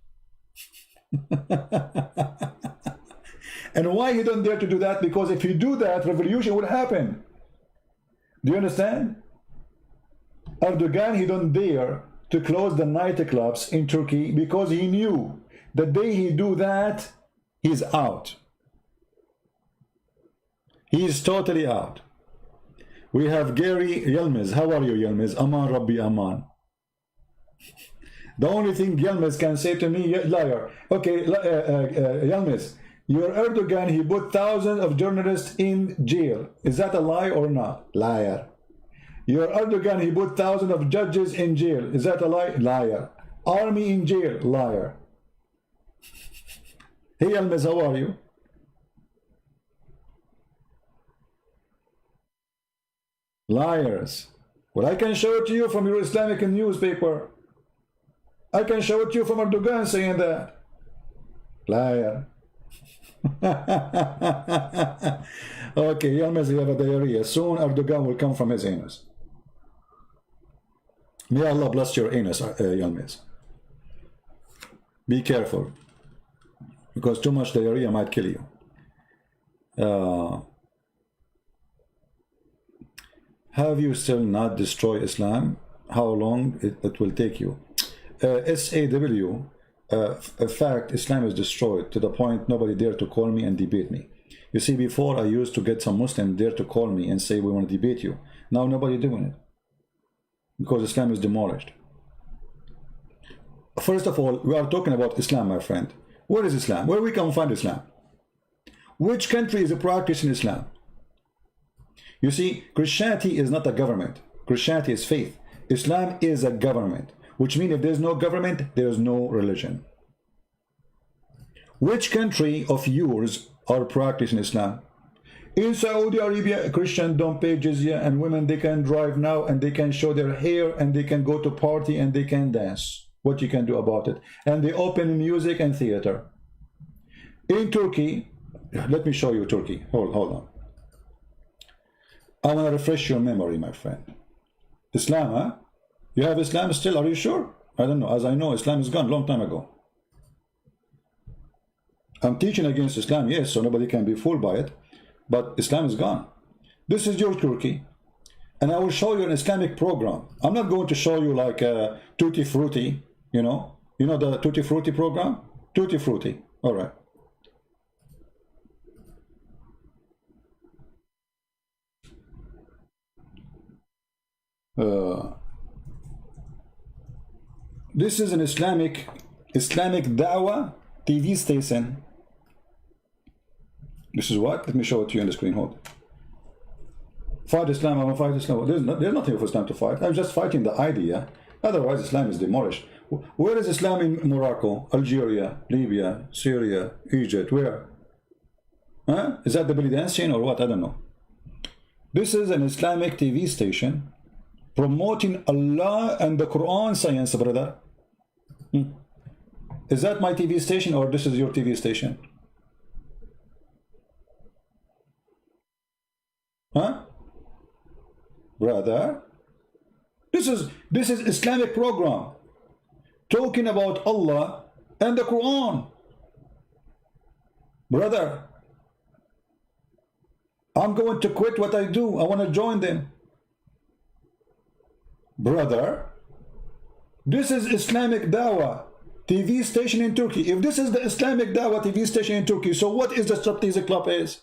S1: And why he don't dare to do that? Because if he do that, revolution will happen. Do you understand? Erdogan, he don't dare to close the nightclubs in Turkey because he knew the day he do that, he's out. He is totally out. We have Gary Yilmaz. How are you, Yilmaz? Aman Rabbi Aman. The only thing Yilmaz can say to me, liar. Okay, Yilmaz, your Erdogan, he put thousands of journalists in jail. Is that a lie or not? Liar. Your Erdogan, he put thousands of judges in jail. Is that a lie? Liar. Army in jail. Liar. Hey, Yilmaz, how are you? Liars. Well, I can show it to you from your Islamic newspaper. I can show it to you from Erdogan saying that. Liar. Okay, Yilmaz, you have a diarrhea. Soon Erdogan will come from his anus. May Allah bless your anus, Yilmaz. Be careful. because too much diarrhea might kill you. Have you still not destroyed Islam? How long it will take you? SAW, in fact, Islam is destroyed to the point nobody dare to call me and debate me. You see, before I used to get some Muslim dare to call me and say we want to debate you. Now nobody doing it because Islam is demolished. First of all, we are talking about Islam, my friend. Where is Islam? Where we can find Islam? Which country is practicing Islam? You see, Christianity is not a government. Christianity is faith. Islam is a government, which means if there's no government, there's no religion. Which country of yours are practicing Islam? In Saudi Arabia, Christians don't pay jizya, and women, they can drive now, and they can show their hair, and they can go to party, and they can dance. What you can do about it? And they open music and theater. In Turkey, let me show you Turkey. Hold on. I want to refresh your memory, my friend. Islam, huh? You have Islam still? Are you sure? I don't know. As I know, Islam is gone long time ago. I'm teaching against Islam, yes, so nobody can be fooled by it. But Islam is gone. This is your Turkey. And I will show you an Islamic program. I'm not going to show you like Tutti Frutti, you know the Tutti Frutti program? Tutti Frutti. All right. This is an Islamic Dawah TV station. This is what? Let me show it to you on the screen. Hold. Fight Islam, I want to fight Islam. There's nothing for Islam to fight. I'm just fighting the idea. Otherwise, Islam is demolished. Where is Islam in Morocco, Algeria, Libya, Syria, Egypt? Where? Huh? Is that the belly dancing or what? I don't know. This is an Islamic TV station promoting Allah and the Quran science, brother. Is that my TV station or this is your TV station? Huh? Brother, this is Islamic program talking about Allah and the Quran. Brother, I'm going to quit what I do. I want to join them. Brother, this is Islamic Dawah TV station in Turkey. If this is the Islamic Dawah TV station in Turkey, so what is the Striptease Club is?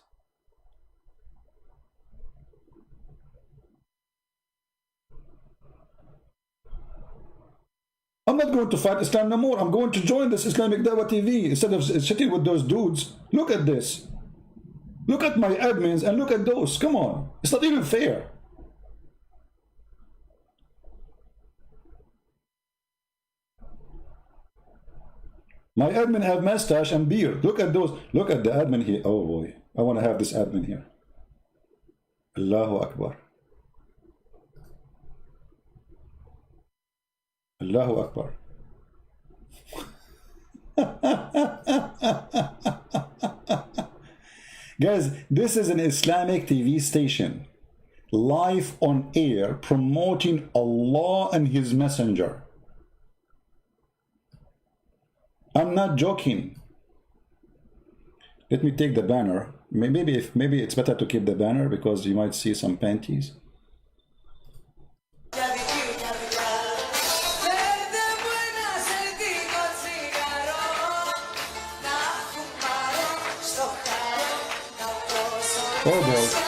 S1: I'm not going to fight Islam no more. I'm going to join this Islamic Dawah TV instead of sitting with those dudes. Look at this. Look at my admins and look at those. Come on. It's not even fair. My admin have mustache and beard. Look at those. Look at the admin here. Oh boy. I want to have this admin here. Allahu Akbar. Allahu Akbar. Guys, this is an Islamic TV station, live on air, promoting Allah and His Messenger. I'm not joking. Let me take the banner. Maybe it's better to keep the banner because you might see some panties. Oh boy.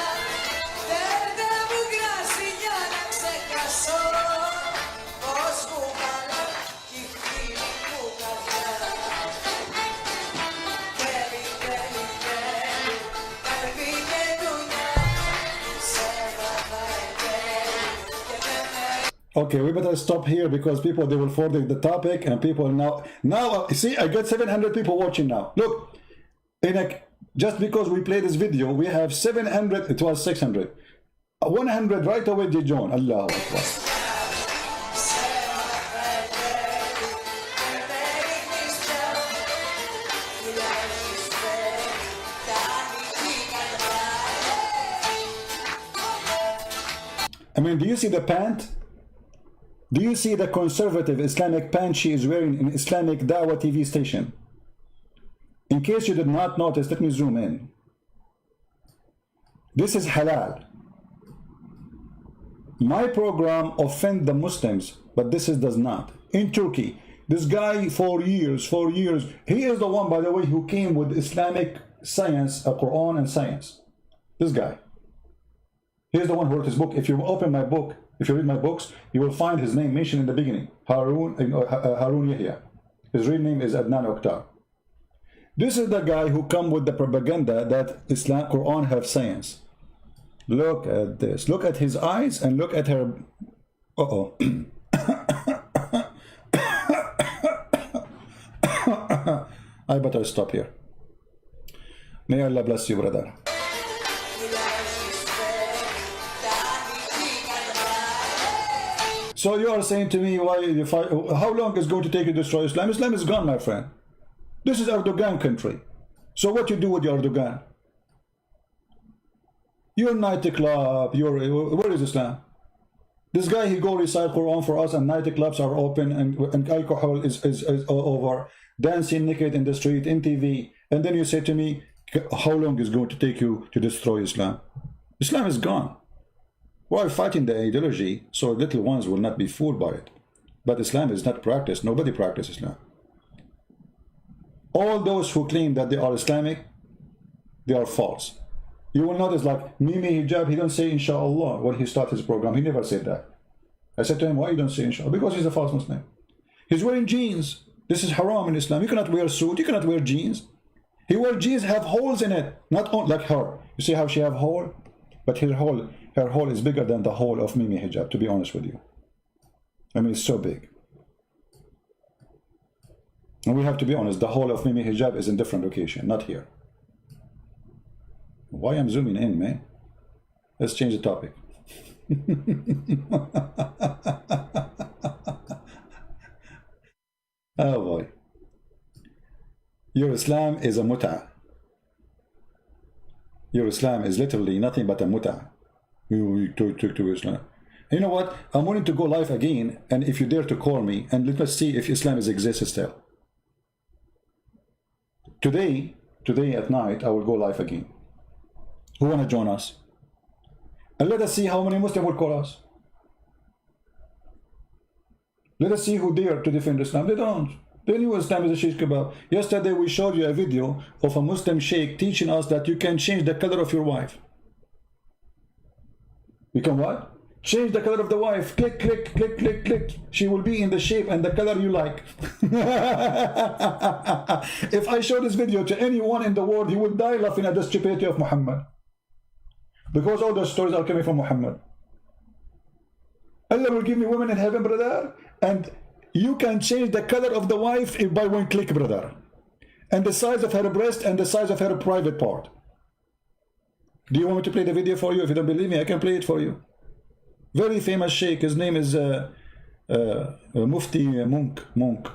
S1: Okay, we better stop here because people, they will forward the topic and people now see, I got 700 people watching now. Look, just because we play this video, we have 700, it was 600. 100 right away they join. Allahu Akbar. I mean, do you see the pant? Do you see the conservative Islamic pant she is wearing in Islamic Dawah TV station? In case you did not notice, let me zoom in. This is halal. My program offend the Muslims, but this does not. In Turkey, this guy for years, he is the one, by the way, who came with Islamic science, Quran and science. This guy. He is the one who wrote his book. If you open my book, if you read my books, you will find his name mentioned in the beginning. Harun Yahya. His real name is Adnan Oktar. This is the guy who come with the propaganda that Islam, Quran have science. Look at this. Look at his eyes and look at her. Uh-oh. I better stop here. May Allah bless you, brother. So you are saying to me, why you fight? How long is it going to take you to destroy Islam? Islam is gone, my friend. This is Erdogan country. So what you do with your Erdogan? Your nightclub, where is Islam? This guy, he go recite Quran for us, and nightclubs are open, and alcohol is over, dancing naked in the street, in TV, and then you say to me, how long is it going to take you to destroy Islam? Islam is gone. We are fighting the ideology, so little ones will not be fooled by it. But Islam is not practiced. Nobody practices Islam. All those who claim that they are Islamic, they are false. You will notice, like Mimi Hijab, he don't say Inshallah when he started his program. He never said that. I said to him, why you don't say Inshallah? Because he's a false Muslim. He's wearing jeans. This is haram in Islam. You cannot wear a suit. You cannot wear jeans. He wears jeans have holes in it. Not like her. You see how she have hole? But her hole is bigger than the hole of Mimi Hijab, to be honest with you. I mean, it's so big. And we have to be honest, the hole of Mimi Hijab is in different location, not here. Why I'm zooming in, man? Let's change the topic. Oh boy. Your Islam is a muta. Your Islam is literally nothing but a muta. You talk to Islam. And you know what? I'm willing to go live again, and if you dare to call me, and let us see if Islam exists still. Today at night, I will go live again. Who want to join us? And let us see how many Muslims will call us. Let us see who dare to defend Islam. They don't. They knew Islam is a sheikh kebab. Yesterday we showed you a video of a Muslim sheikh teaching us that you can change the color of your wife. You can what? Change the color of the wife. Click, click, click, click, click. She will be in the shape and the color you like. If I show this video to anyone in the world, he would die laughing at the stupidity of Muhammad. Because all those stories are coming from Muhammad. Allah will give me women in heaven, brother. And you can change the color of the wife by one click, brother. And the size of her breast and the size of her private part. Do you want me to play the video for you? If you don't believe me, I can play it for you. Very famous sheikh. His name is Mufti Monk.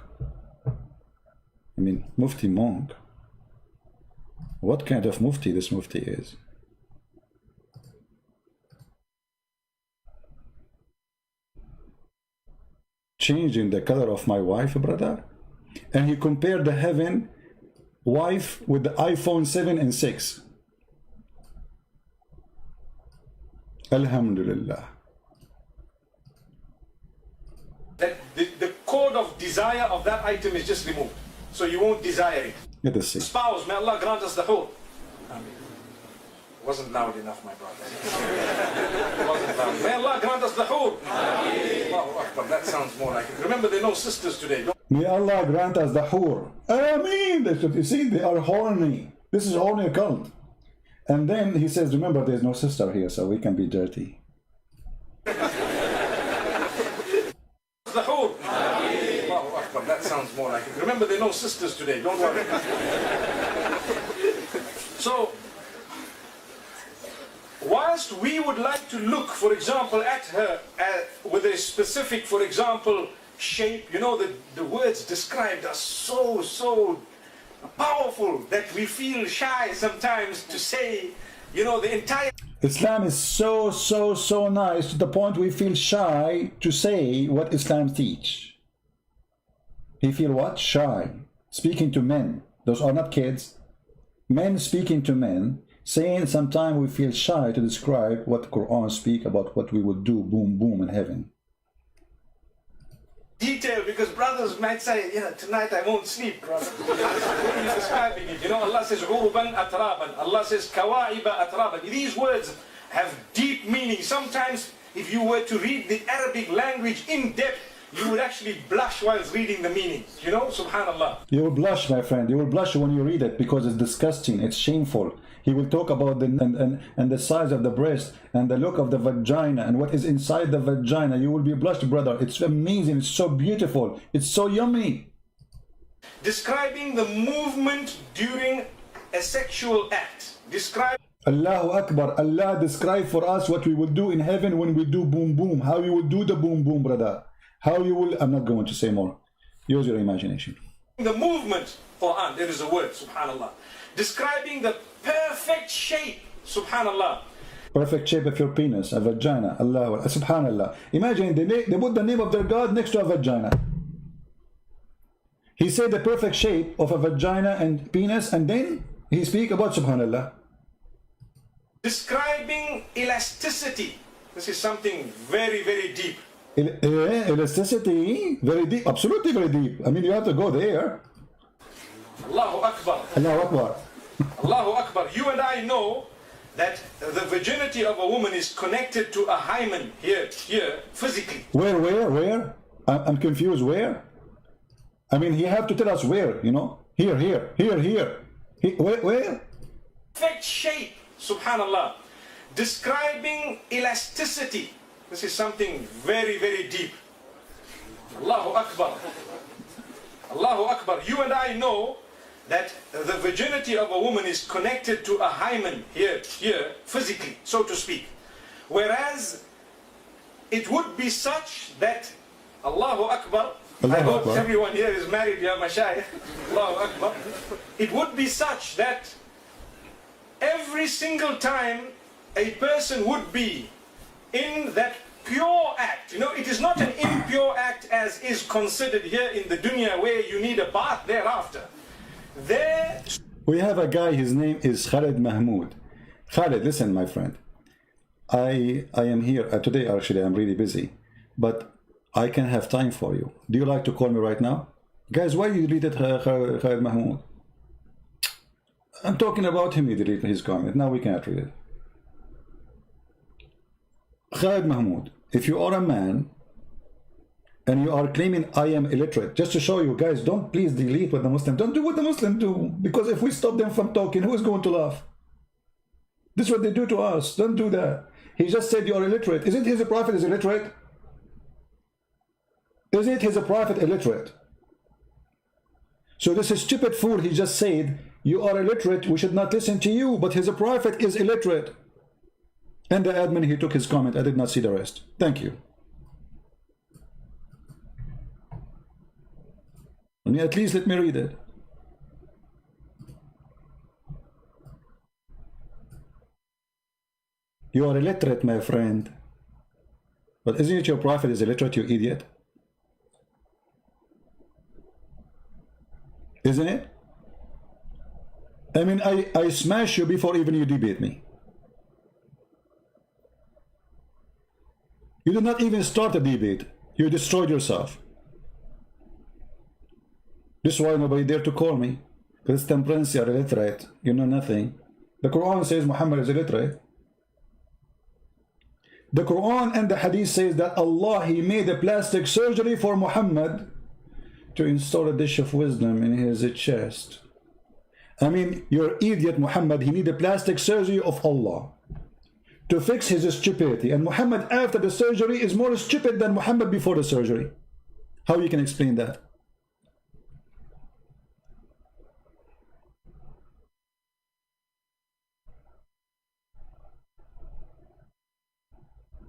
S1: I mean, Mufti Monk. What kind of Mufti this Mufti is? Changing the color of my wife, brother. And he compared the heaven wife with the iPhone 7 and 6. Alhamdulillah.
S3: That the code of desire of that item is just removed. So you won't desire it.
S1: Let us see.
S3: Spouse, may Allah grant us the whole. Wasn't loud enough, my brother. Wasn't loud. May Allah grant us the whole. Allahu Akbar. That sounds more like it. Remember, there are no sisters today.
S1: May Allah grant us the hur. Ameen. You see, they are horny. This is horny cult. And then he says, remember, there's no sister here, so we can be dirty.
S3: The whole. Allahu Akbar. That sounds more like it. Remember, there are no sisters today. Don't worry. So, whilst we would like to look, for example, at her with a specific, for example, shape, you know, the words described are so powerful that we feel shy sometimes to say, you know, the entire...
S1: Islam is so nice to the point we feel shy to say what Islam teach. He feel what? Shy. Speaking to men. Those are not kids. Men speaking to men, saying sometimes we feel shy to describe what the Quran speak about what we would do, boom, boom, in heaven.
S3: Detail, because brothers might say, tonight I won't sleep, brother. What are you describing it? Allah says, Uruban atraban. Allah says, Kawa'iba atraban. These words have deep meaning. Sometimes, if you were to read the Arabic language in depth, you would actually blush whilst reading the meaning. Subhanallah.
S1: You will blush, my friend. You will blush when you read it because it's disgusting. It's shameful. He will talk about the size of the breast and the look of the vagina and what is inside the vagina. You will be blushed, brother. It's amazing. It's so beautiful. It's so yummy.
S3: Describing the movement during a sexual act.
S1: Allahu Akbar. Allah describe for us what we will do in heaven when we do boom boom. How you will do the boom boom, brother. How you will, I'm not going to say more. Use your imagination.
S3: The movement, Quran, there is a word, subhanallah. Describing the perfect shape, subhanallah.
S1: Perfect shape of your penis, a vagina, Allah, subhanallah. Imagine they put the name of their God next to a vagina. He said the perfect shape of a vagina and penis, and then he speak about subhanallah.
S3: Describing elasticity. This is something very, very deep.
S1: Elasticity, very deep, absolutely very deep. I mean, you have to go there.
S3: Allahu Akbar.
S1: Allahu Akbar.
S3: Allahu Akbar. You and I know that the virginity of a woman is connected to a hymen here, physically.
S1: Where? I'm confused. Where? I mean, he have to tell us where, Here. Where?
S3: Perfect shape, subhanallah. Describing elasticity. This is something very, very deep. Allahu Akbar. Allahu Akbar. You and I know that the virginity of a woman is connected to a hymen here, physically, so to speak. Whereas it would be such that, Allahu Akbar, I hope everyone here is married, ya mashayikh. Allahu Akbar. It would be such that every single time a person would be in that pure act, it is not an impure act as is considered here in the dunya where you need a bath thereafter.
S1: We have a guy, his name is Khalid Mahmoud. Khalid, listen, my friend. I am here today. Actually, I'm really busy, but I can have time for you. Do you like to call me right now? Guys, why you deleted Khalid Mahmoud? I'm talking about him. He deleted his comment. Now we can't read it. Khalid Mahmoud, if you are a man and you are claiming I am illiterate, just to show you guys, don't please delete what the Muslims, don't do what the Muslims do, because if we stop them from talking, who is going to laugh? This is what they do to us. Don't do that. He just said you are illiterate. Isn't his prophet is illiterate? Isn't his prophet illiterate? So this is stupid fool. He just said you are illiterate, we should not listen to you, but his prophet is illiterate. And the admin, he took his comment. I did not see the rest. Thank you. At least let me read it. You are illiterate, my friend. But isn't it your prophet is illiterate, you idiot? Isn't it? I mean, I smash you before even you debate me. You did not even start a debate. You destroyed yourself. This is why nobody dare to call me. Christian Prince, you're illiterate. You know nothing. The Quran says Muhammad is illiterate. The Quran and the Hadith says that Allah, He made a plastic surgery for Muhammad to install a dish of wisdom in his chest. I mean, you're idiot, Muhammad. He needed a plastic surgery of Allah to fix his stupidity, and Muhammad after the surgery is more stupid than Muhammad before the surgery. How you can explain that?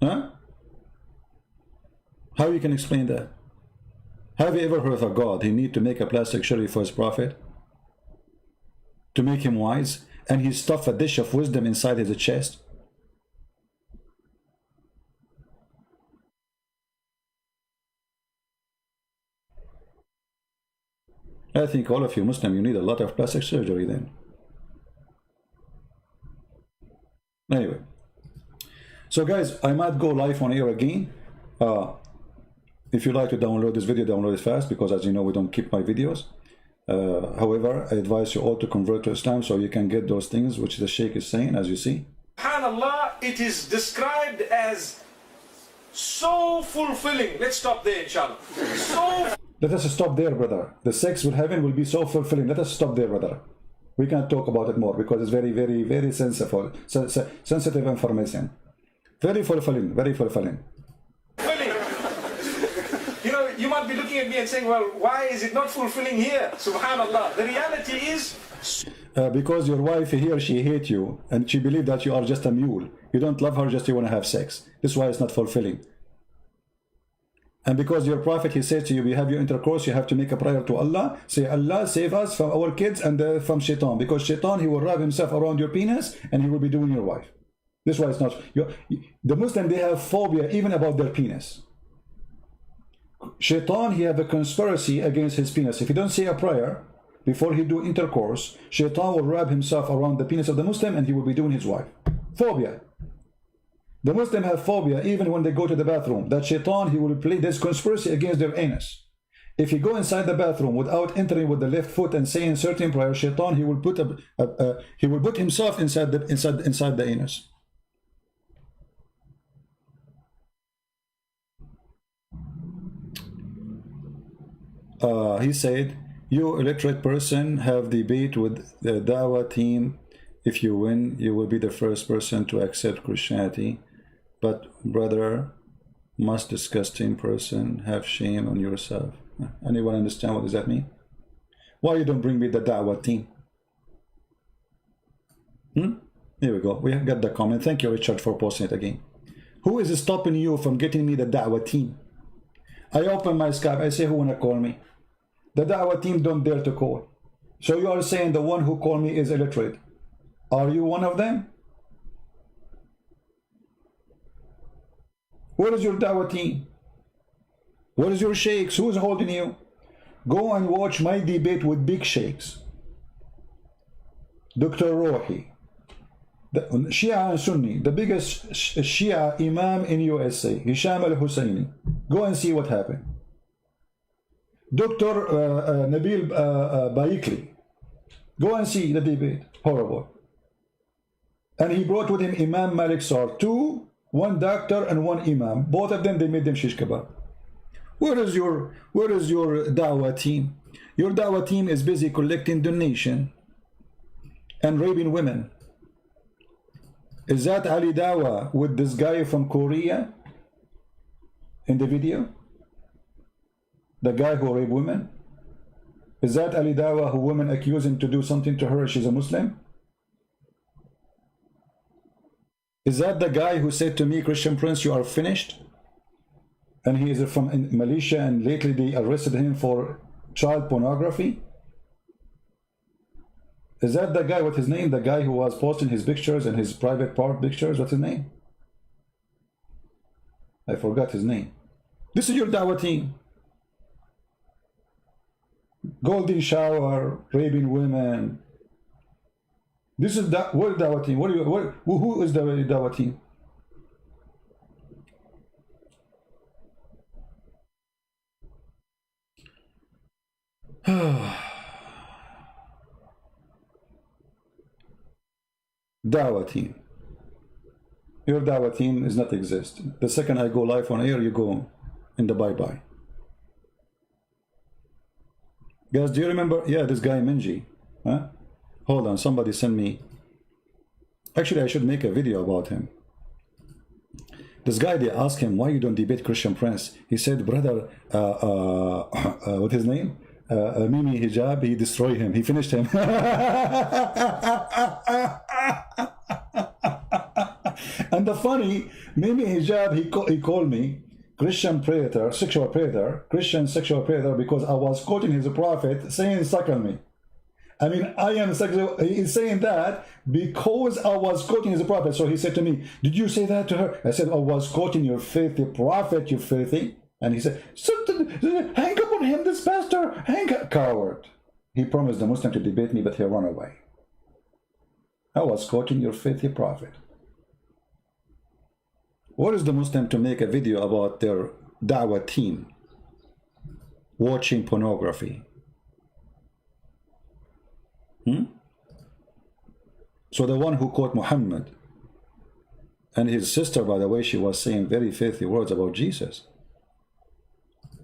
S1: Huh? How you can explain that? Have you ever heard of a God? He need to make a plastic surgery for his prophet to make him wise, and he stuffed a dish of wisdom inside his chest. I think all of you Muslim, you need a lot of plastic surgery then. Anyway, so guys, I might go live on air again. If you like to download this video, download it fast, because as you know, we don't keep my videos. However, I advise you all to convert to Islam so you can get those things which the Sheikh is saying, as you see.
S3: SubhanAllah, it is described as so fulfilling. Let's stop there, inshallah. So
S1: Let us stop there, brother. The sex with heaven will be so fulfilling. Let us stop there, brother. We can't talk about it more because it's very, very, very sensitive information. Very fulfilling, very fulfilling.
S3: fulfilling. You know, you might be looking at me and saying, well, why is it not fulfilling here? SubhanAllah. The reality is,
S1: Because your wife here, she hates you and she believes that you are just a mule. You don't love her, just you want to have sex. This is why it's not fulfilling. And because your prophet, he said to you, you have your intercourse, you have to make a prayer to Allah. Say, Allah, save us from our kids and from shaitan. Because shaitan, he will wrap himself around your penis and he will be doing your wife. This is why it's not. The Muslim, they have phobia even about their penis. Shaitan, he have a conspiracy against his penis. If he don't say a prayer before he do intercourse, shaitan will wrap himself around the penis of the Muslim and he will be doing his wife. Phobia. The Muslim have phobia even when they go to the bathroom. That shaitan, he will play this conspiracy against their anus. If you go inside the bathroom without entering with the left foot and saying certain prayer, shaitan, he will put himself inside the anus. He said, you illiterate person have debate with the Dawah team. If you win, you will be the first person to accept Christianity. But brother, most disgusting person, have shame on yourself. Anyone understand what does that mean? Why you don't bring me the Dawah team? Here we go. We have got the comment. Thank you, Richard, for posting it again. Who is stopping you from getting me the Dawah team? I open my Skype. I say, who wanna call me? The Dawah team don't dare to call. So you are saying the one who called me is illiterate. Are you one of them? Where is your Dawah team? Where is your sheikhs? Who is holding you? Go and watch my debate with big sheikhs. Dr. Rohi, the Shia and Sunni, the biggest Shia Imam in USA, Hisham al-Husseini. Go and see what happened. Dr. Nabil Baikli. Go and see the debate. Horrible. And he brought with him Imam Malik Sar. One doctor and one imam. Both of them, they made them shish kebab. Where is your Dawah team? Your Dawah team is busy collecting donation and raping women. Is that Ali Dawah with this guy from Korea in the video? The guy who raped women? Is that Ali Dawah who women accuse him to do something to her? She's a Muslim? Is that the guy who said to me, Christian Prince, you are finished? And he is from Malaysia and lately they arrested him for child pornography? Is that the guy, what's his name? The guy who was posting his pictures and his private part pictures? What's his name? I forgot his name. This is your Dawah team. Golden shower, raping women. This is what Dawah team? Who is the Dawah team? Dawah team. Your Dawah team does not exist. The second I go live on air, you go in the bye-bye. Guys, do you remember? Yeah, this guy Minji. Huh? Hold on, somebody sent me. Actually, I should make a video about him. This guy, they asked him, why you don't debate Christian Prince? He said, brother, what's his name? Mimi Hijab, he destroyed him. He finished him. And the funny, Mimi Hijab, he called me Christian predator, sexual predator, Christian sexual predator, because I was quoting his prophet saying, suckle me. I mean, I am sexual. He's saying that because I was quoting his prophet. So he said to me, did you say that to her? I said, I was quoting your filthy prophet, you filthy. And he said, hang up on him, this pastor, hang up, coward. He promised the Muslim to debate me, but he ran away. I was quoting your faithful prophet. What is the Muslim to make a video about their da'wah team watching pornography? So the one who quote Muhammad, and his sister, by the way, she was saying very faithful words about Jesus.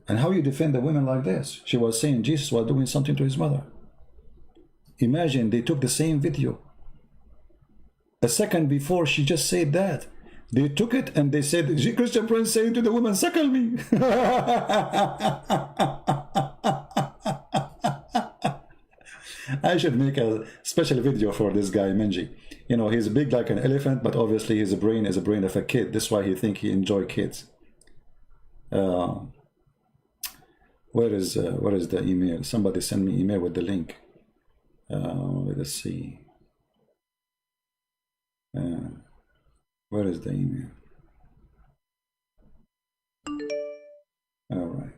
S1: And how you defend the women like this? She was saying Jesus was doing something to his mother. Imagine they took the same video. A second before she just said that. They took it and they said, Christian Prince saying to the woman, suckle me. I should make a special video for this guy, Menji. You know, he's big like an elephant, but obviously his brain is a brain of a kid. That's why he thinks he enjoys kids. Where is the email? Somebody send me email with the link. Let's see. Where is the email? All right.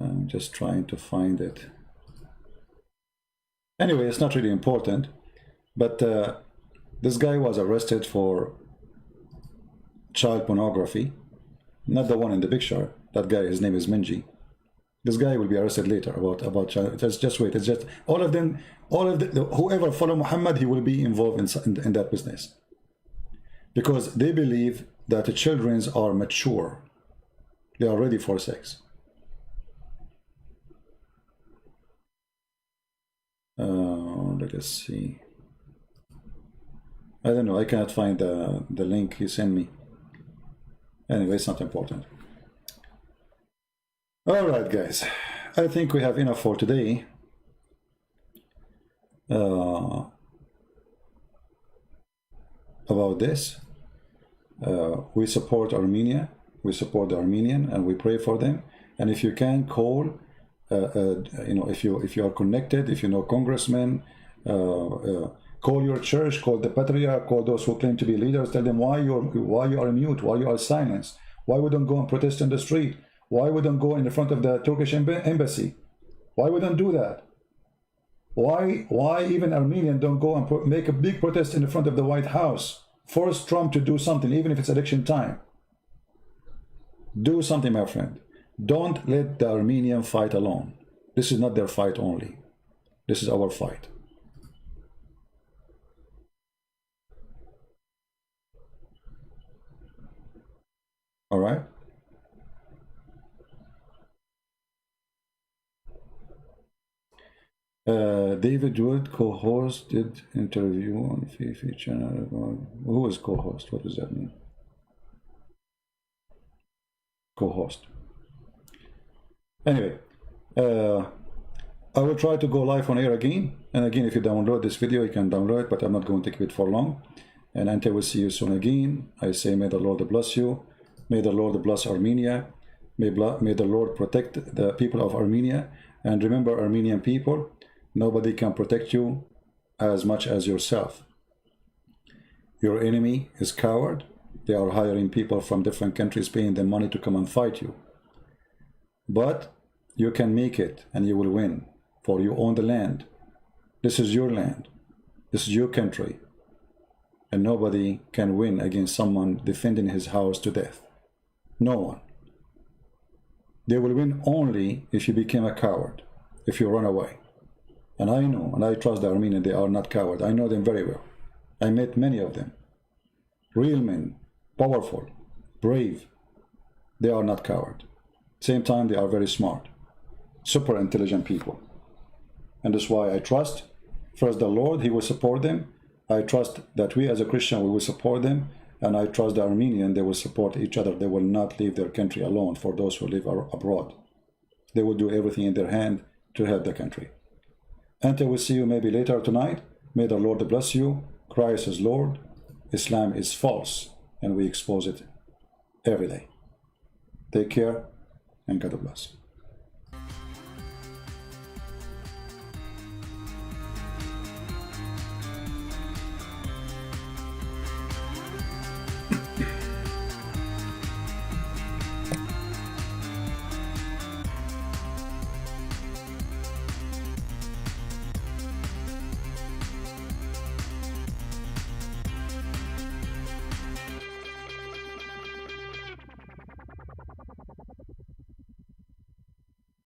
S1: I'm just trying to find it. Anyway, it's not really important, but this guy was arrested for child pornography. Not the one in the picture. That guy, his name is Menji. This guy will be arrested later about child. Just wait. It's just all of them. Whoever follow Muhammad, he will be involved in that business, because they believe that the children are mature. They are ready for sex. Let us see. I don't know. I cannot find the link he sent me. Anyway, it's not important. All right, guys. I think we have enough for today. About this, we support Armenia. We support the Armenian, and we pray for them. And if you can call, you know, if you are connected, if you know congressmen, call your church, call the patriarch, call those who claim to be leaders. Tell them why you are mute, why you are silenced, why we don't go and protest in the street, why we don't go in the front of the Turkish embassy, why we don't do that, why even Armenians don't go and make a big protest in the front of the White House, force Trump to do something, even if it's election time. Do something, my friend. Don't let the Armenian fight alone. This is not their fight only. This is our fight. All right. David Wood co-hosted interview on Fifi channel. Who is co-host? What does that mean? Co-host. Anyway, I will try to go live on air again. And again, if you download this video, you can download it, but I'm not going to keep it for long. And until we see you soon again, I say may the Lord bless you. May the Lord bless Armenia. May the Lord protect the people of Armenia. And remember, Armenian people, nobody can protect you as much as yourself. Your enemy is coward. They are hiring people from different countries, paying them money to come and fight you. But you can make it and you will win, for you own the land. This is your land. This is your country. And nobody can win against someone defending his house to death. No one. They will win only if you become a coward, if you run away. And I know, and I trust the Armenians, they are not cowards. I know them very well. I met many of them. Real men, powerful, brave. They are not cowards. Same time, they are very smart, super intelligent people. And that's why I trust, first the Lord, He will support them. I trust that we as a Christian, we will support them. And I trust the Armenian, they will support each other. They will not leave their country alone for those who live abroad. They will do everything in their hand to help the country. Until we see you maybe later tonight, may the Lord bless you. Christ is Lord. Islam is false. And we expose it every day. Take care and God bless.